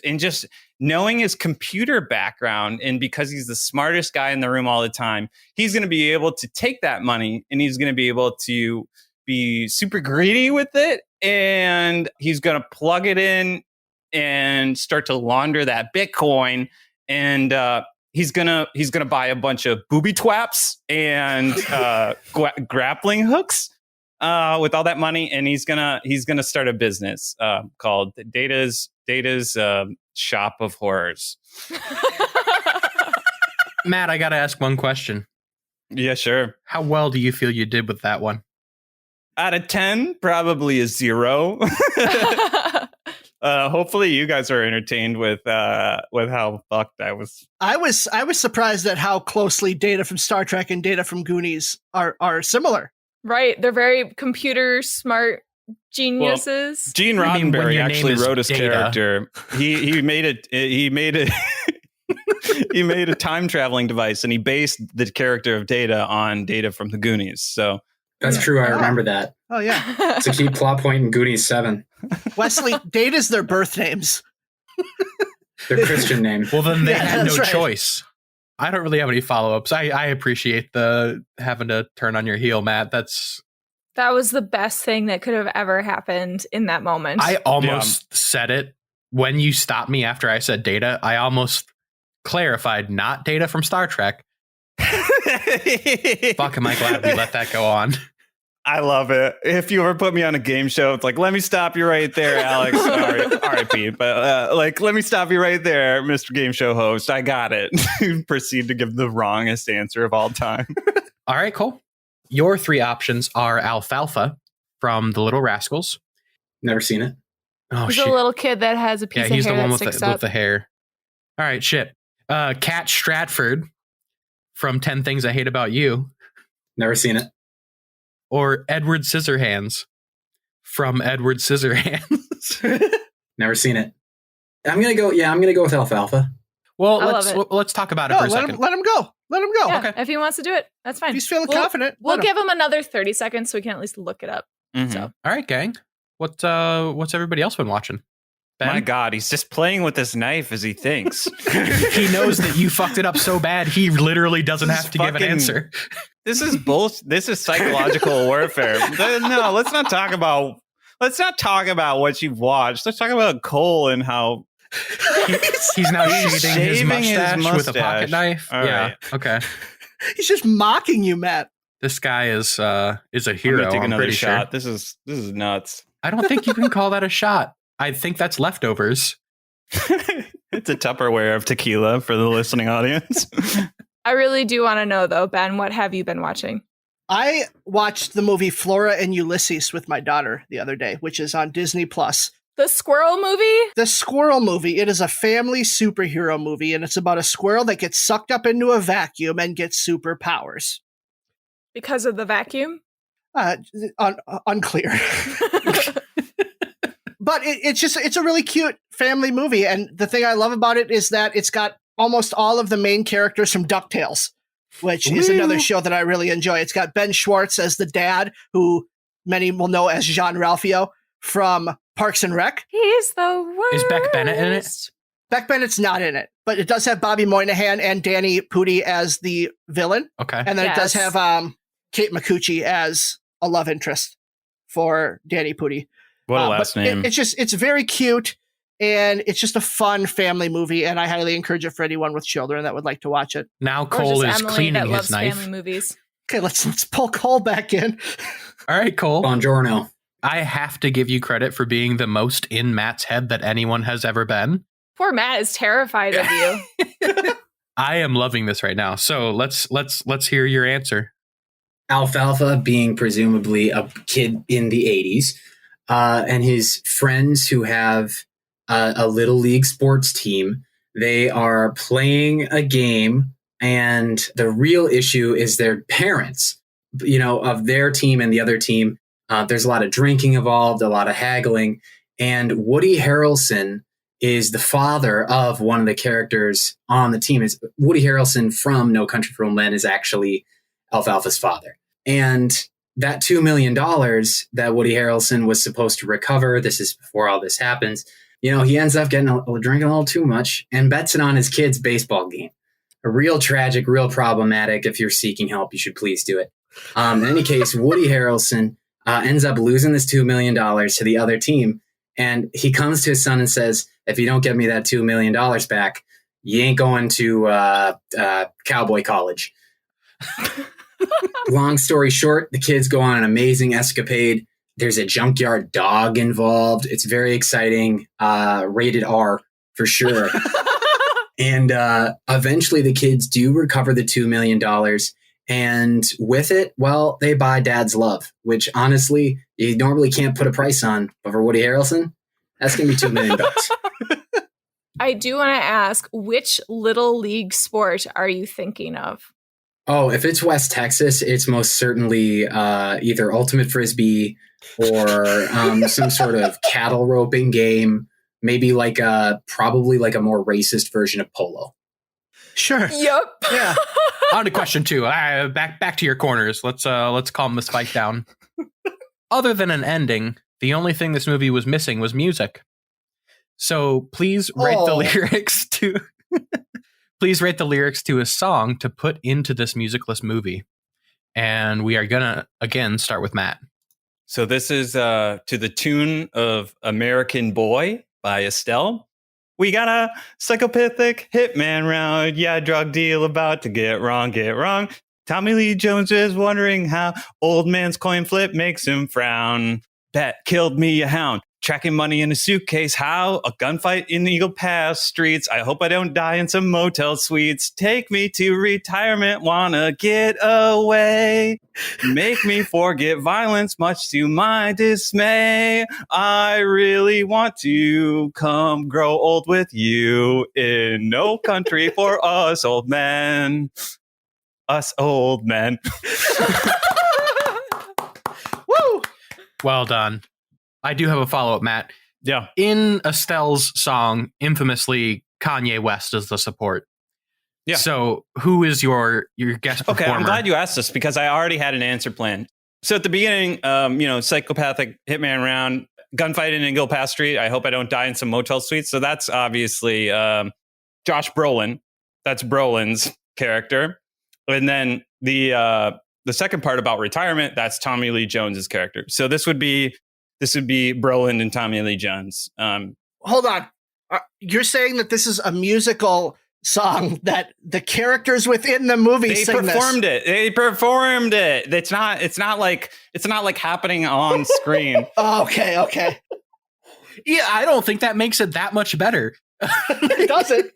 And just knowing his computer background, and because he's the smartest guy in the room all the time, he's going to be able to take that money and he's going to be able to be super greedy with it. And he's going to plug it in and start to launder that Bitcoin. And he's gonna buy a bunch of booby twaps and grappling hooks with all that money, and he's gonna start a business called Data's Shop of Horrors. Matt, I gotta ask one question. Yeah, sure. How well do you feel you did with that one? Out of 10, probably a 0. Hopefully you guys are entertained with how fucked I was. I was surprised at how closely Data from Star Trek and Data from Goonies are similar. Right. They're very computer smart geniuses. Well, Gene Roddenberry actually wrote his character. He made a time traveling device, and he based the character of Data on Data from the Goonies. So that's true. I remember that. Oh yeah, it's a key plot point in Goonies 7. Wesley, Data's their birth names. Their Christian name. Well, then they had no choice. I don't really have any follow-ups. I appreciate the having to turn on your heel, Matt. That was the best thing that could have ever happened in that moment. I almost said it when you stopped me after I said Data. I almost clarified not Data from Star Trek. Fuck, am I glad we let that go on. I love it. If you ever put me on a game show, it's like, let me stop you right there, Alex. R.I.P. But let me stop you right there, Mr. Game Show host. I got it. Proceed to give the wrongest answer of all time. All right, cool. Your 3 options are Alfalfa from The Little Rascals. Never seen it. Oh, he's shit. a little kid that has a piece of hair he's the one that sticks with the hair. All right, shit. Cat Stratford from 10 Things I Hate About You. Never seen it. Or Edward Scissorhands from Edward Scissorhands. Never seen it. I'm gonna go with Alfalfa. Well, let's talk about it for a second. Let him go. Yeah, okay. If he wants to do it, that's fine. If he's feeling confident. We'll give him another 30 seconds so we can at least look it up. Mm-hmm. So, all right, gang. What's everybody else been watching? Ben? My God, he's just playing with his knife as he thinks. He knows that you fucked it up so bad, he literally doesn't have to give an answer. This is bullshit. This is psychological warfare. No, let's not talk about what you've watched. Let's talk about Cole and how he's now shaving his mustache with a pocket knife. All yeah. Right. Okay. He's just mocking you, Matt. This guy is a hero. I'm pretty shot. Sure. This is nuts. I don't think you can call that a shot. I think that's leftovers. It's a Tupperware of tequila for the listening audience. I really do want to know, though, Ben, what have you been watching? I watched the movie Flora and Ulysses with my daughter the other day, which is on Disney+. The squirrel movie? The squirrel movie. It is a family superhero movie, and it's about a squirrel that gets sucked up into a vacuum and gets superpowers. Because of the vacuum? Unclear. But it's a really cute family movie. And the thing I love about it is that it's got almost all of the main characters from DuckTales, which is another show that I really enjoy. It's got Ben Schwartz as the dad, who many will know as Jean-Ralphio from Parks and Rec. He's the worst. Is Beck Bennett in it? Beck Bennett's not in it, but it does have Bobby Moynihan and Danny Pudi as the villain. Okay. And then it does have Kate Micucci as a love interest for Danny Pudi. What a last name. It's very cute, and it's just a fun family movie, and I highly encourage it for anyone with children that would like to watch it. Now Cole is Emily cleaning that his loves knife. family movies. Okay, let's pull Cole back in. All right, Cole. Buongiorno. I have to give you credit for being the most in Matt's head that anyone has ever been. Poor Matt is terrified of you. I am loving this right now. So let's hear your answer. Alfalfa being presumably a kid in the 80s, and his friends who have a little league sports team. They are playing a game, and the real issue is their parents, of their team and the other team. There's a lot of drinking involved, a lot of haggling, and Woody Harrelson is the father of one of the characters on the team. Is Woody Harrelson from No Country for Old Men is actually Alfalfa's father. And that $2 million that Woody Harrelson was supposed to recover, this is before all this happens, he ends up drinking a little too much and bets it on his kid's baseball game. A real tragic, real problematic. If you're seeking help, you should please do it. In any case, Woody Harrelson ends up losing this $2 million to the other team. And he comes to his son and says, if you don't get me that $2 million back, you ain't going to cowboy college. Long story short, the kids go on an amazing escapade. There's a junkyard dog involved. It's very exciting. Rated R for sure. And eventually the kids do recover the $2 million. And with it, well, they buy dad's love, which honestly, you normally can't put a price on. But for Woody Harrelson, that's going to be $2 million. I do want to ask, which little league sport are you thinking of? Oh, if it's West Texas, it's most certainly either Ultimate Frisbee or some sort of cattle roping game. Maybe probably a more racist version of polo. Sure. Yep. Yeah. On to question 2. Back to your corners. Let's calm this fight down. Other than an ending, the only thing this movie was missing was music. So please write the lyrics to please write the lyrics to a song to put into this musicless movie. And we are gonna again start with Matt. So this is to the tune of American Boy by Estelle. We got a psychopathic hitman round. Yeah, drug deal about to get wrong. Tommy Lee Jones is wondering how old man's coin flip makes him frown. Bet killed me a hound. Tracking money in a suitcase. How? A gunfight in the Eagle Pass streets. I hope I don't die in some motel suites. Take me to retirement. Wanna get away. Make me forget violence, much to my dismay. I really want to come grow old with you in no country for us old men. Us old men. Woo! Well done. I do have a follow-up, Matt. Yeah. In Estelle's song, infamously, Kanye West is the support. Yeah. So who is your guest performer? Okay, I'm glad you asked this because I already had an answer planned. So at the beginning, psychopathic hitman round, gunfight in Eagle Pass Street. I hope I don't die in some motel suites. So that's obviously Josh Brolin. That's Brolin's character. And then the second part about retirement, that's Tommy Lee Jones's character. So this would be Brolin and Tommy Lee Jones. Hold on. You're saying that this is a musical song that the characters within the movie sing performed this? They performed it. It's not like happening on screen. Okay. Yeah, I don't think that makes it that much better. It doesn't.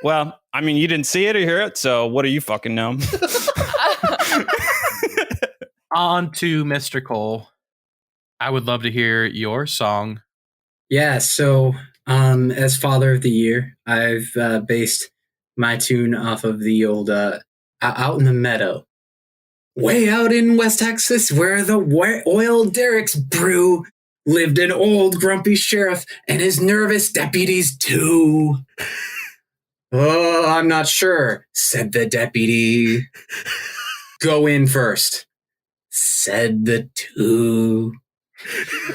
Well, I mean, you didn't see it or hear it, so what do you fucking know? On to Mr. Cole. I would love to hear your song. Yeah, so as Father of the Year, I've based my tune off of the old Out in the Meadow. Way out in West Texas where the oil derricks brew, lived an old grumpy sheriff and his nervous deputies too. Oh, I'm not sure, said the deputy. Go in first, said the two.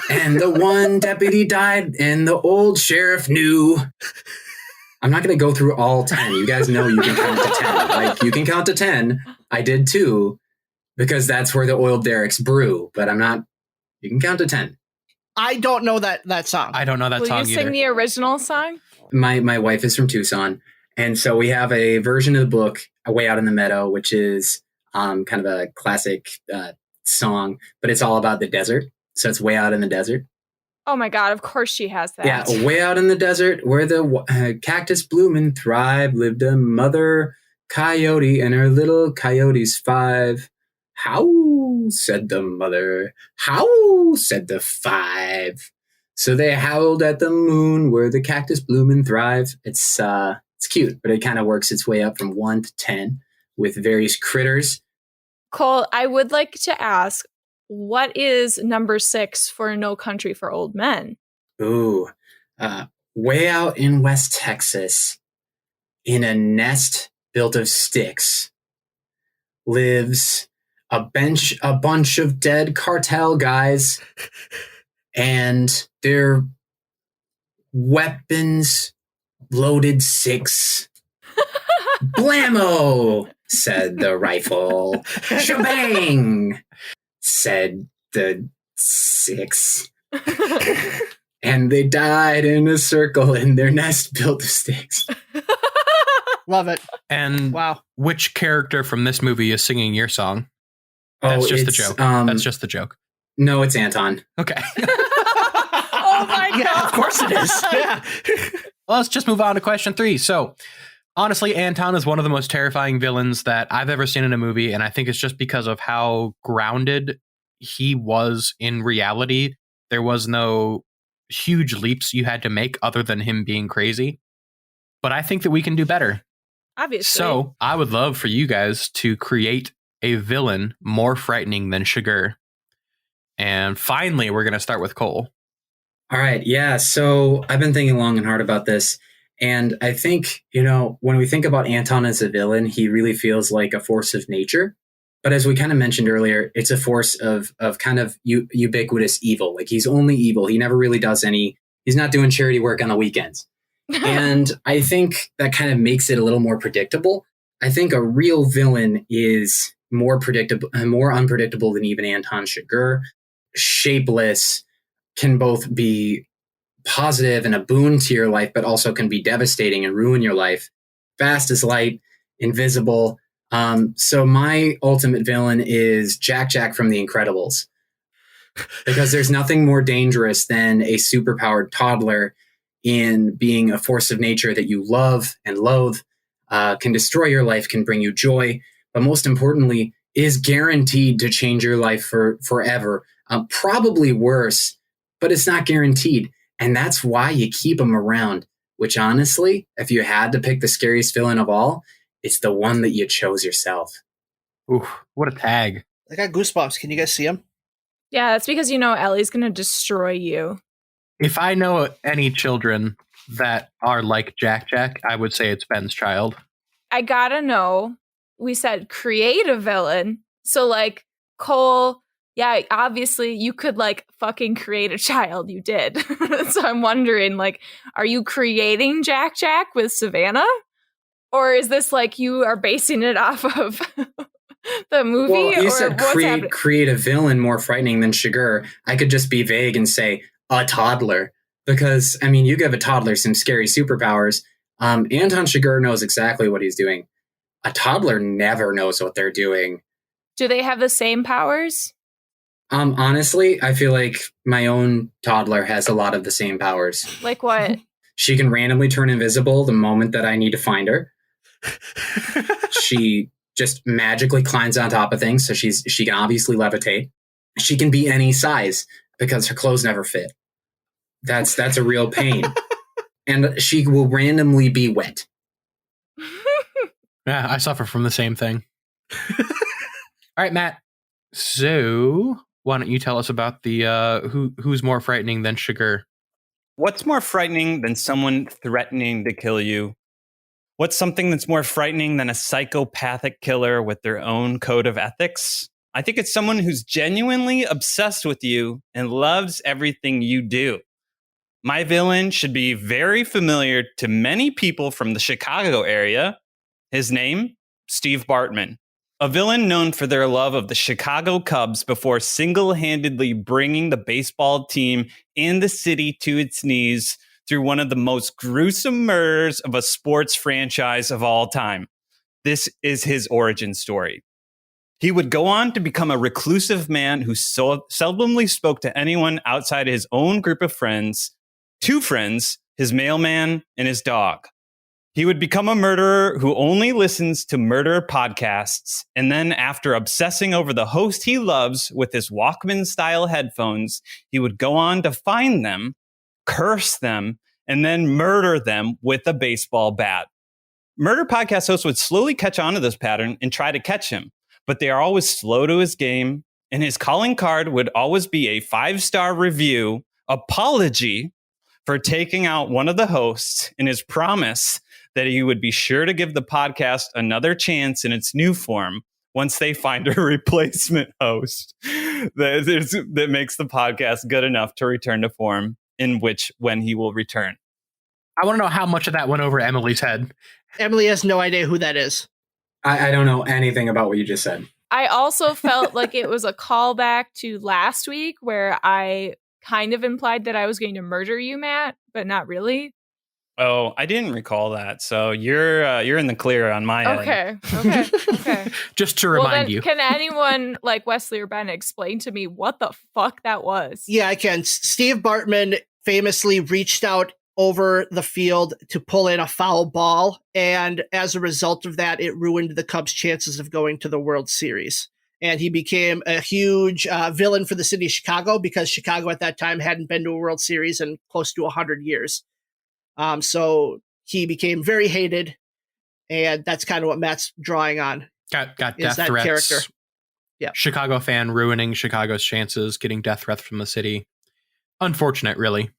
And the one deputy died and the old sheriff knew. I'm not going to go through all 10. You guys know you can count to 10. Like, you can count to 10. I did too, because that's where the oiled derricks brew. But I'm not. You can count to 10. I don't know that song. I don't know that song either. Will you sing the original song? My wife is from Tucson, and so we have a version of the book, Way Out in the Meadow, which is kind of a classic song, but it's all about the desert. So it's Way Out in the Desert. Oh my God, of course she has that. Yeah, way out in the desert where the cactus bloom and thrive lived a mother coyote and her little coyotes 5. Howl, said the mother. Howl, said the 5. So they howled at the moon where the cactus bloom and thrive. It's cute, but it kind of works its way up from 1 to 10 with various critters. Cole, I would like to ask, what is number 6 for No Country for Old Men? Ooh, way out in West Texas, in a nest built of sticks, lives a bunch of dead cartel guys, and their weapons loaded 6. Blammo, said the rifle. Shebang, said the 6. And they died in a circle in their nest built of sticks. Love it. And wow, which character from this movie is singing your song? That's just the joke. That's just the joke. No, it's Anton. Okay. Oh my God. Yeah, of course it is. Yeah. Well, let's just move on to question 3. So, honestly, Anton is one of the most terrifying villains that I've ever seen in a movie, and I think it's just because of how grounded he was in reality. There was no huge leaps you had to make other than him being crazy. But I think that we can do better. Obviously. So, I would love for you guys to create a villain more frightening than Chigurh. And finally, we're going to start with Cole. All right. Yeah. So I've been thinking long and hard about this. And I think, when we think about Anton as a villain, he really feels like a force of nature. But as we kind of mentioned earlier, it's a force of kind of ubiquitous evil. Like, he's only evil. He never really does he's not doing charity work on the weekends. And I think that kind of makes it a little more predictable. I think a real villain is more predictable, more unpredictable than even Anton Chigurh. Shapeless, can both be positive and a boon to your life, but also can be devastating and ruin your life. Fast as light, invisible. So my ultimate villain is Jack Jack from The Incredibles. Because there's nothing more dangerous than a superpowered toddler in being a force of nature that you love and loathe, can destroy your life, can bring you joy, but most importantly, is guaranteed to change your life forever. Probably worse, but it's not guaranteed. And that's why you keep them around, which honestly, if you had to pick the scariest villain of all, it's the one that you chose yourself. Ooh, what a tag. I got goosebumps. Can you guys see him? Yeah, that's because Ellie's going to destroy you. If I know any children that are like Jack Jack, I would say it's Ben's child. I gotta know, we said create a villain. So, like, Cole, yeah, obviously you could, like, fucking create a child. You did. So I'm wondering, like, are you creating Jack Jack with Savannah? Or is this, like, you are basing it off of the movie? Well, you or said create a villain more frightening than Chigurh. I could just be vague and say a toddler. Because, I mean, you give a toddler some scary superpowers. Anton Chigurh knows exactly what he's doing. A toddler never knows what they're doing. Do they have the same powers? Honestly, I feel like my own toddler has a lot of the same powers. Like what? She can randomly turn invisible the moment that I need to find her. She just magically climbs on top of things, so she can obviously levitate. She can be any size because her clothes never fit. That's a real pain. And she will randomly be wet. Yeah, I suffer from the same thing. All right, Matt. So why don't you tell us about the who's more frightening than Sugar? What's more frightening than someone threatening to kill you? What's something that's more frightening than a psychopathic killer with their own code of ethics? I think it's someone who's genuinely obsessed with you and loves everything you do. My villain should be very familiar to many people from the Chicago area. His name, Steve Bartman. A villain known for their love of the Chicago Cubs before single-handedly bringing the baseball team and the city to its knees through one of the most gruesome murders of a sports franchise of all time. This is his origin story. He would go on to become a reclusive man who seldomly spoke to anyone outside his own group of friends, 2 friends, his mailman, and his dog. He would become a murderer who only listens to murder podcasts, and then after obsessing over the host he loves with his Walkman-style headphones, he would go on to find them, curse them, and then murder them with a baseball bat. Murder podcast hosts would slowly catch on to this pattern and try to catch him, but they are always slow to his game, and his calling card would always be a 5-star review, apology for taking out one of the hosts, and his promise that he would be sure to give the podcast another chance in its new form once they find a replacement host that makes the podcast good enough to return to form, when he will return. I want to know how much of that went over Emily's head. Emily has no idea who that is. I don't know anything about what you just said. I also felt like it was a callback to last week where I kind of implied that I was going to murder you, Matt, but not really. Oh, I didn't recall that. So you're in the clear on my end. Okay. Just to remind you. Can anyone like Wesley or Ben explain to me what the fuck that was? Yeah, I can. Steve Bartman famously reached out over the field to pull in a foul ball, and as a result of that, it ruined the Cubs' chances of going to the World Series. And he became a huge villain for the city of Chicago because Chicago at that time hadn't been to a World Series in close to 100 years. So he became very hated, and that's kind of what Matt's drawing on. Got death threats. Character. Yeah. Chicago fan ruining Chicago's chances, getting death threats from the city. Unfortunate, really.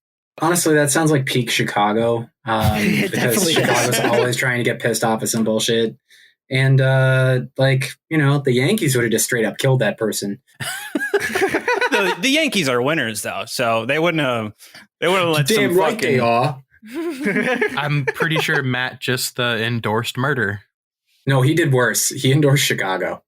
Honestly, that sounds like peak Chicago. Because Chicago's always trying to get pissed off at some bullshit. And the Yankees would have just straight up killed that person. The Yankees are winners, though, so they wouldn't have let Damn some right fucking. They are. I'm pretty sure Matt just endorsed murder. No, he did worse. He endorsed Chicago.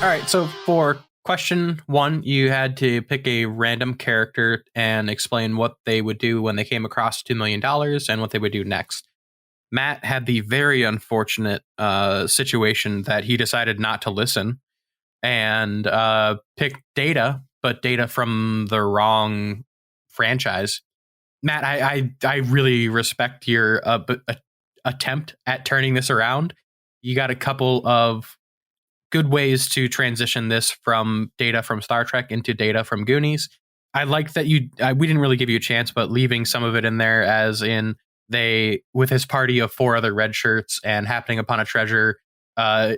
All right, so for question 1, you had to pick a random character and explain what they would do when they came across $2 million and what they would do next. Matt had the very unfortunate situation that he decided not to listen and pick Data, but Data from the wrong franchise. Matt, I really respect your attempt at turning this around. You got a couple of good ways to transition this from Data from Star Trek into Data from Goonies. I like that we didn't really give you a chance, but leaving some of it in there, as in they, with his party of 4 other red shirts and happening upon a treasure,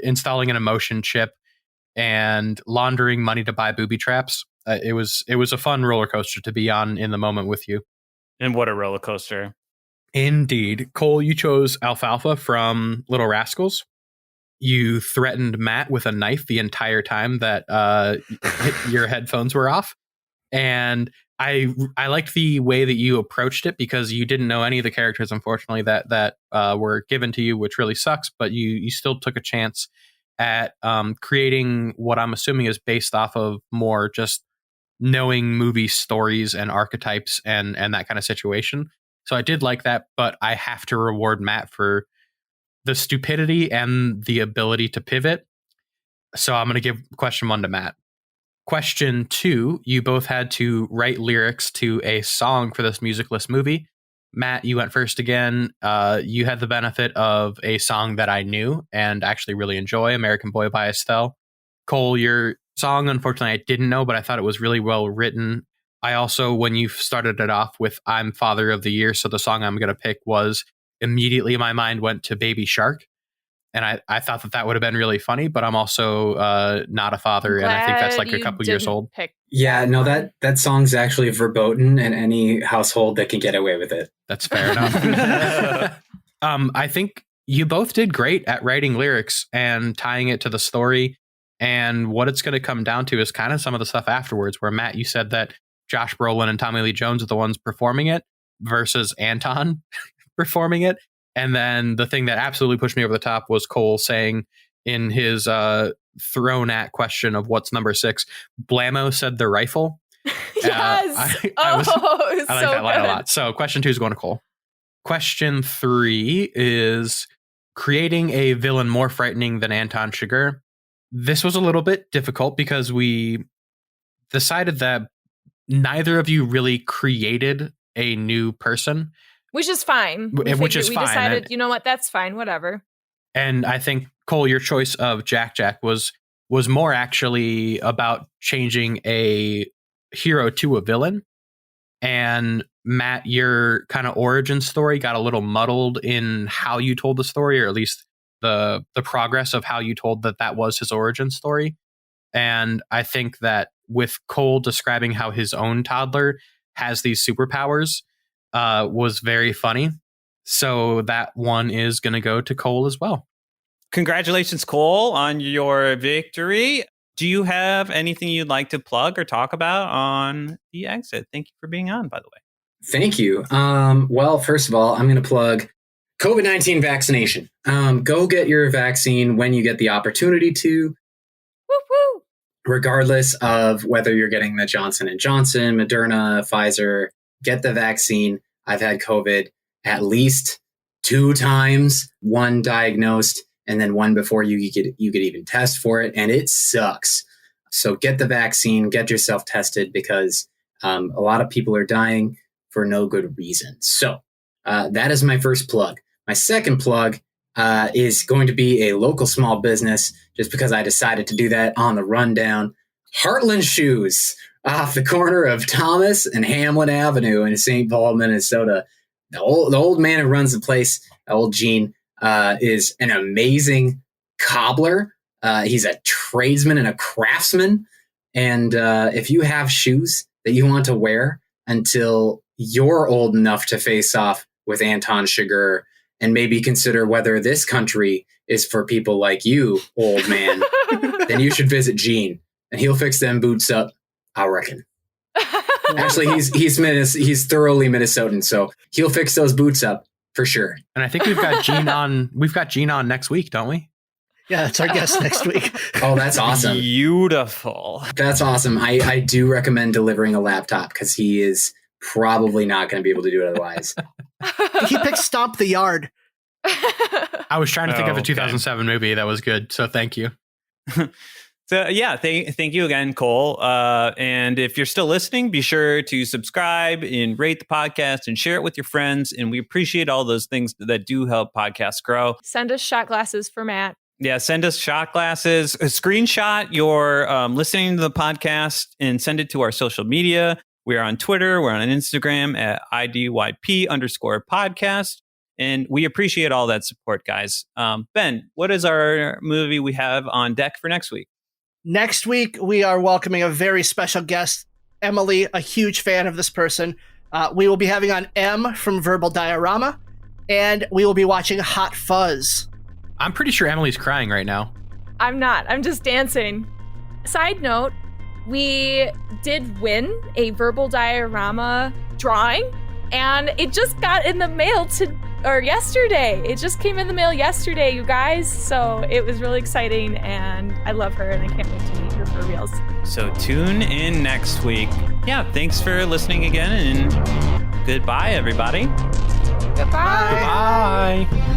installing an emotion chip and laundering money to buy booby traps. It was a fun roller coaster to be on in the moment with you. And what a roller coaster. Indeed. Cole, you chose Alfalfa from Little Rascals. You threatened Matt with a knife the entire time that your headphones were off. And I liked the way that you approached it because you didn't know any of the characters, unfortunately, that were given to you, which really sucks. But you still took a chance at creating what I'm assuming is based off of more just knowing movie stories and archetypes and that kind of situation. So I did like that, but I have to reward Matt for the stupidity and the ability to pivot. So I'm going to give question 1 to Matt. Question 2, you both had to write lyrics to a song for this musicless movie. Matt, you went first again. You had the benefit of a song that I knew and actually really enjoy, American Boy by Estelle. Cole, your song, unfortunately, I didn't know, but I thought it was really well written. I also, when you started it off with I'm Father of the Year, so the song I'm going to pick was immediately my mind went to Baby Shark. And I thought that would have been really funny, but I'm also not a father, and I think that's like a couple years old. Yeah, no, that song's actually verboten in any household that can get away with it. That's fair enough. I think you both did great at writing lyrics and tying it to the story. And what it's going to come down to is kind of some of the stuff afterwards, where Matt, you said that Josh Brolin and Tommy Lee Jones are the ones performing it versus Anton performing it. And then the thing that absolutely pushed me over the top was Cole saying in his thrown at question of what's number 6, Blammo said the rifle. Yes. I like so that line a lot. So question 2 is going to Cole. Question 3 is creating a villain more frightening than Anton Chigurh. This was a little bit difficult because we decided that neither of you really created a new person. Which is fine. We decided, you know what, that's fine, whatever. And I think, Cole, your choice of Jack was more actually about changing a hero to a villain. And Matt, your kind of origin story got a little muddled in how you told the story, or at least the progress of how you told that was his origin story. And I think that with Cole describing how his own toddler has these superpowers, was very funny. So that one is going to go to Cole as well. Congratulations, Cole, on your victory. Do you have anything you'd like to plug or talk about on the exit? Thank you for being on, by the way. Thank you. Well, first of all, I'm going to plug COVID-19 vaccination. Go get your vaccine when you get the opportunity to. Woo-hoo. Regardless of whether you're getting the Johnson & Johnson, Moderna, Pfizer, get the vaccine. I've had COVID at least 2 times, one diagnosed and then one before you could even test for it. And it sucks. So get the vaccine, get yourself tested, because a lot of people are dying for no good reason. So that is my first plug. My second plug is going to be a local small business, just because I decided to do that on the rundown. Heartland Shoes, off the corner of Thomas and Hamlin Avenue in St. Paul, Minnesota. The old man who runs the place, old Gene, is an amazing cobbler. He's a tradesman and a craftsman. And if you have shoes that you want to wear until you're old enough to face off with Anton Chigurh and maybe consider whether this country is for people like you, old man, then you should visit Gene, and he'll fix them boots up, I reckon. Actually, he's thoroughly Minnesotan, so he'll fix those boots up for sure. And I think we've got Gene on. We've got Gene on next week, don't we? Yeah, that's our guest next week. Oh, that's awesome! Beautiful. That's awesome. I do recommend delivering a laptop, because he is probably not going to be able to do it otherwise. He picked Stomp the Yard. I was trying to think of a 2007 movie that was good, so thank you. So yeah, thank you again, Cole. And if you're still listening, be sure to subscribe and rate the podcast and share it with your friends. And we appreciate all those things that do help podcasts grow. Send us shot glasses for Matt. Yeah, send us shot glasses. Screenshot your listening to the podcast and send it to our social media. We are on Twitter. We're on Instagram at IDYP_podcast. And we appreciate all that support, guys. Ben, what is our movie we have on deck for next week? Next week, we are welcoming a very special guest, Emily, a huge fan of this person. We will be having on M from Verbal Diorama, and we will be watching Hot Fuzz. I'm pretty sure Emily's crying right now. I'm not. I'm just dancing. Side note, we did win a Verbal Diorama drawing, and it just got in the mail yesterday. It just came in the mail yesterday, you guys. So it was really exciting, and I love her, and I can't wait to meet her for reals. So tune in next week. Yeah, thanks for listening again, and goodbye, everybody. Goodbye. Bye.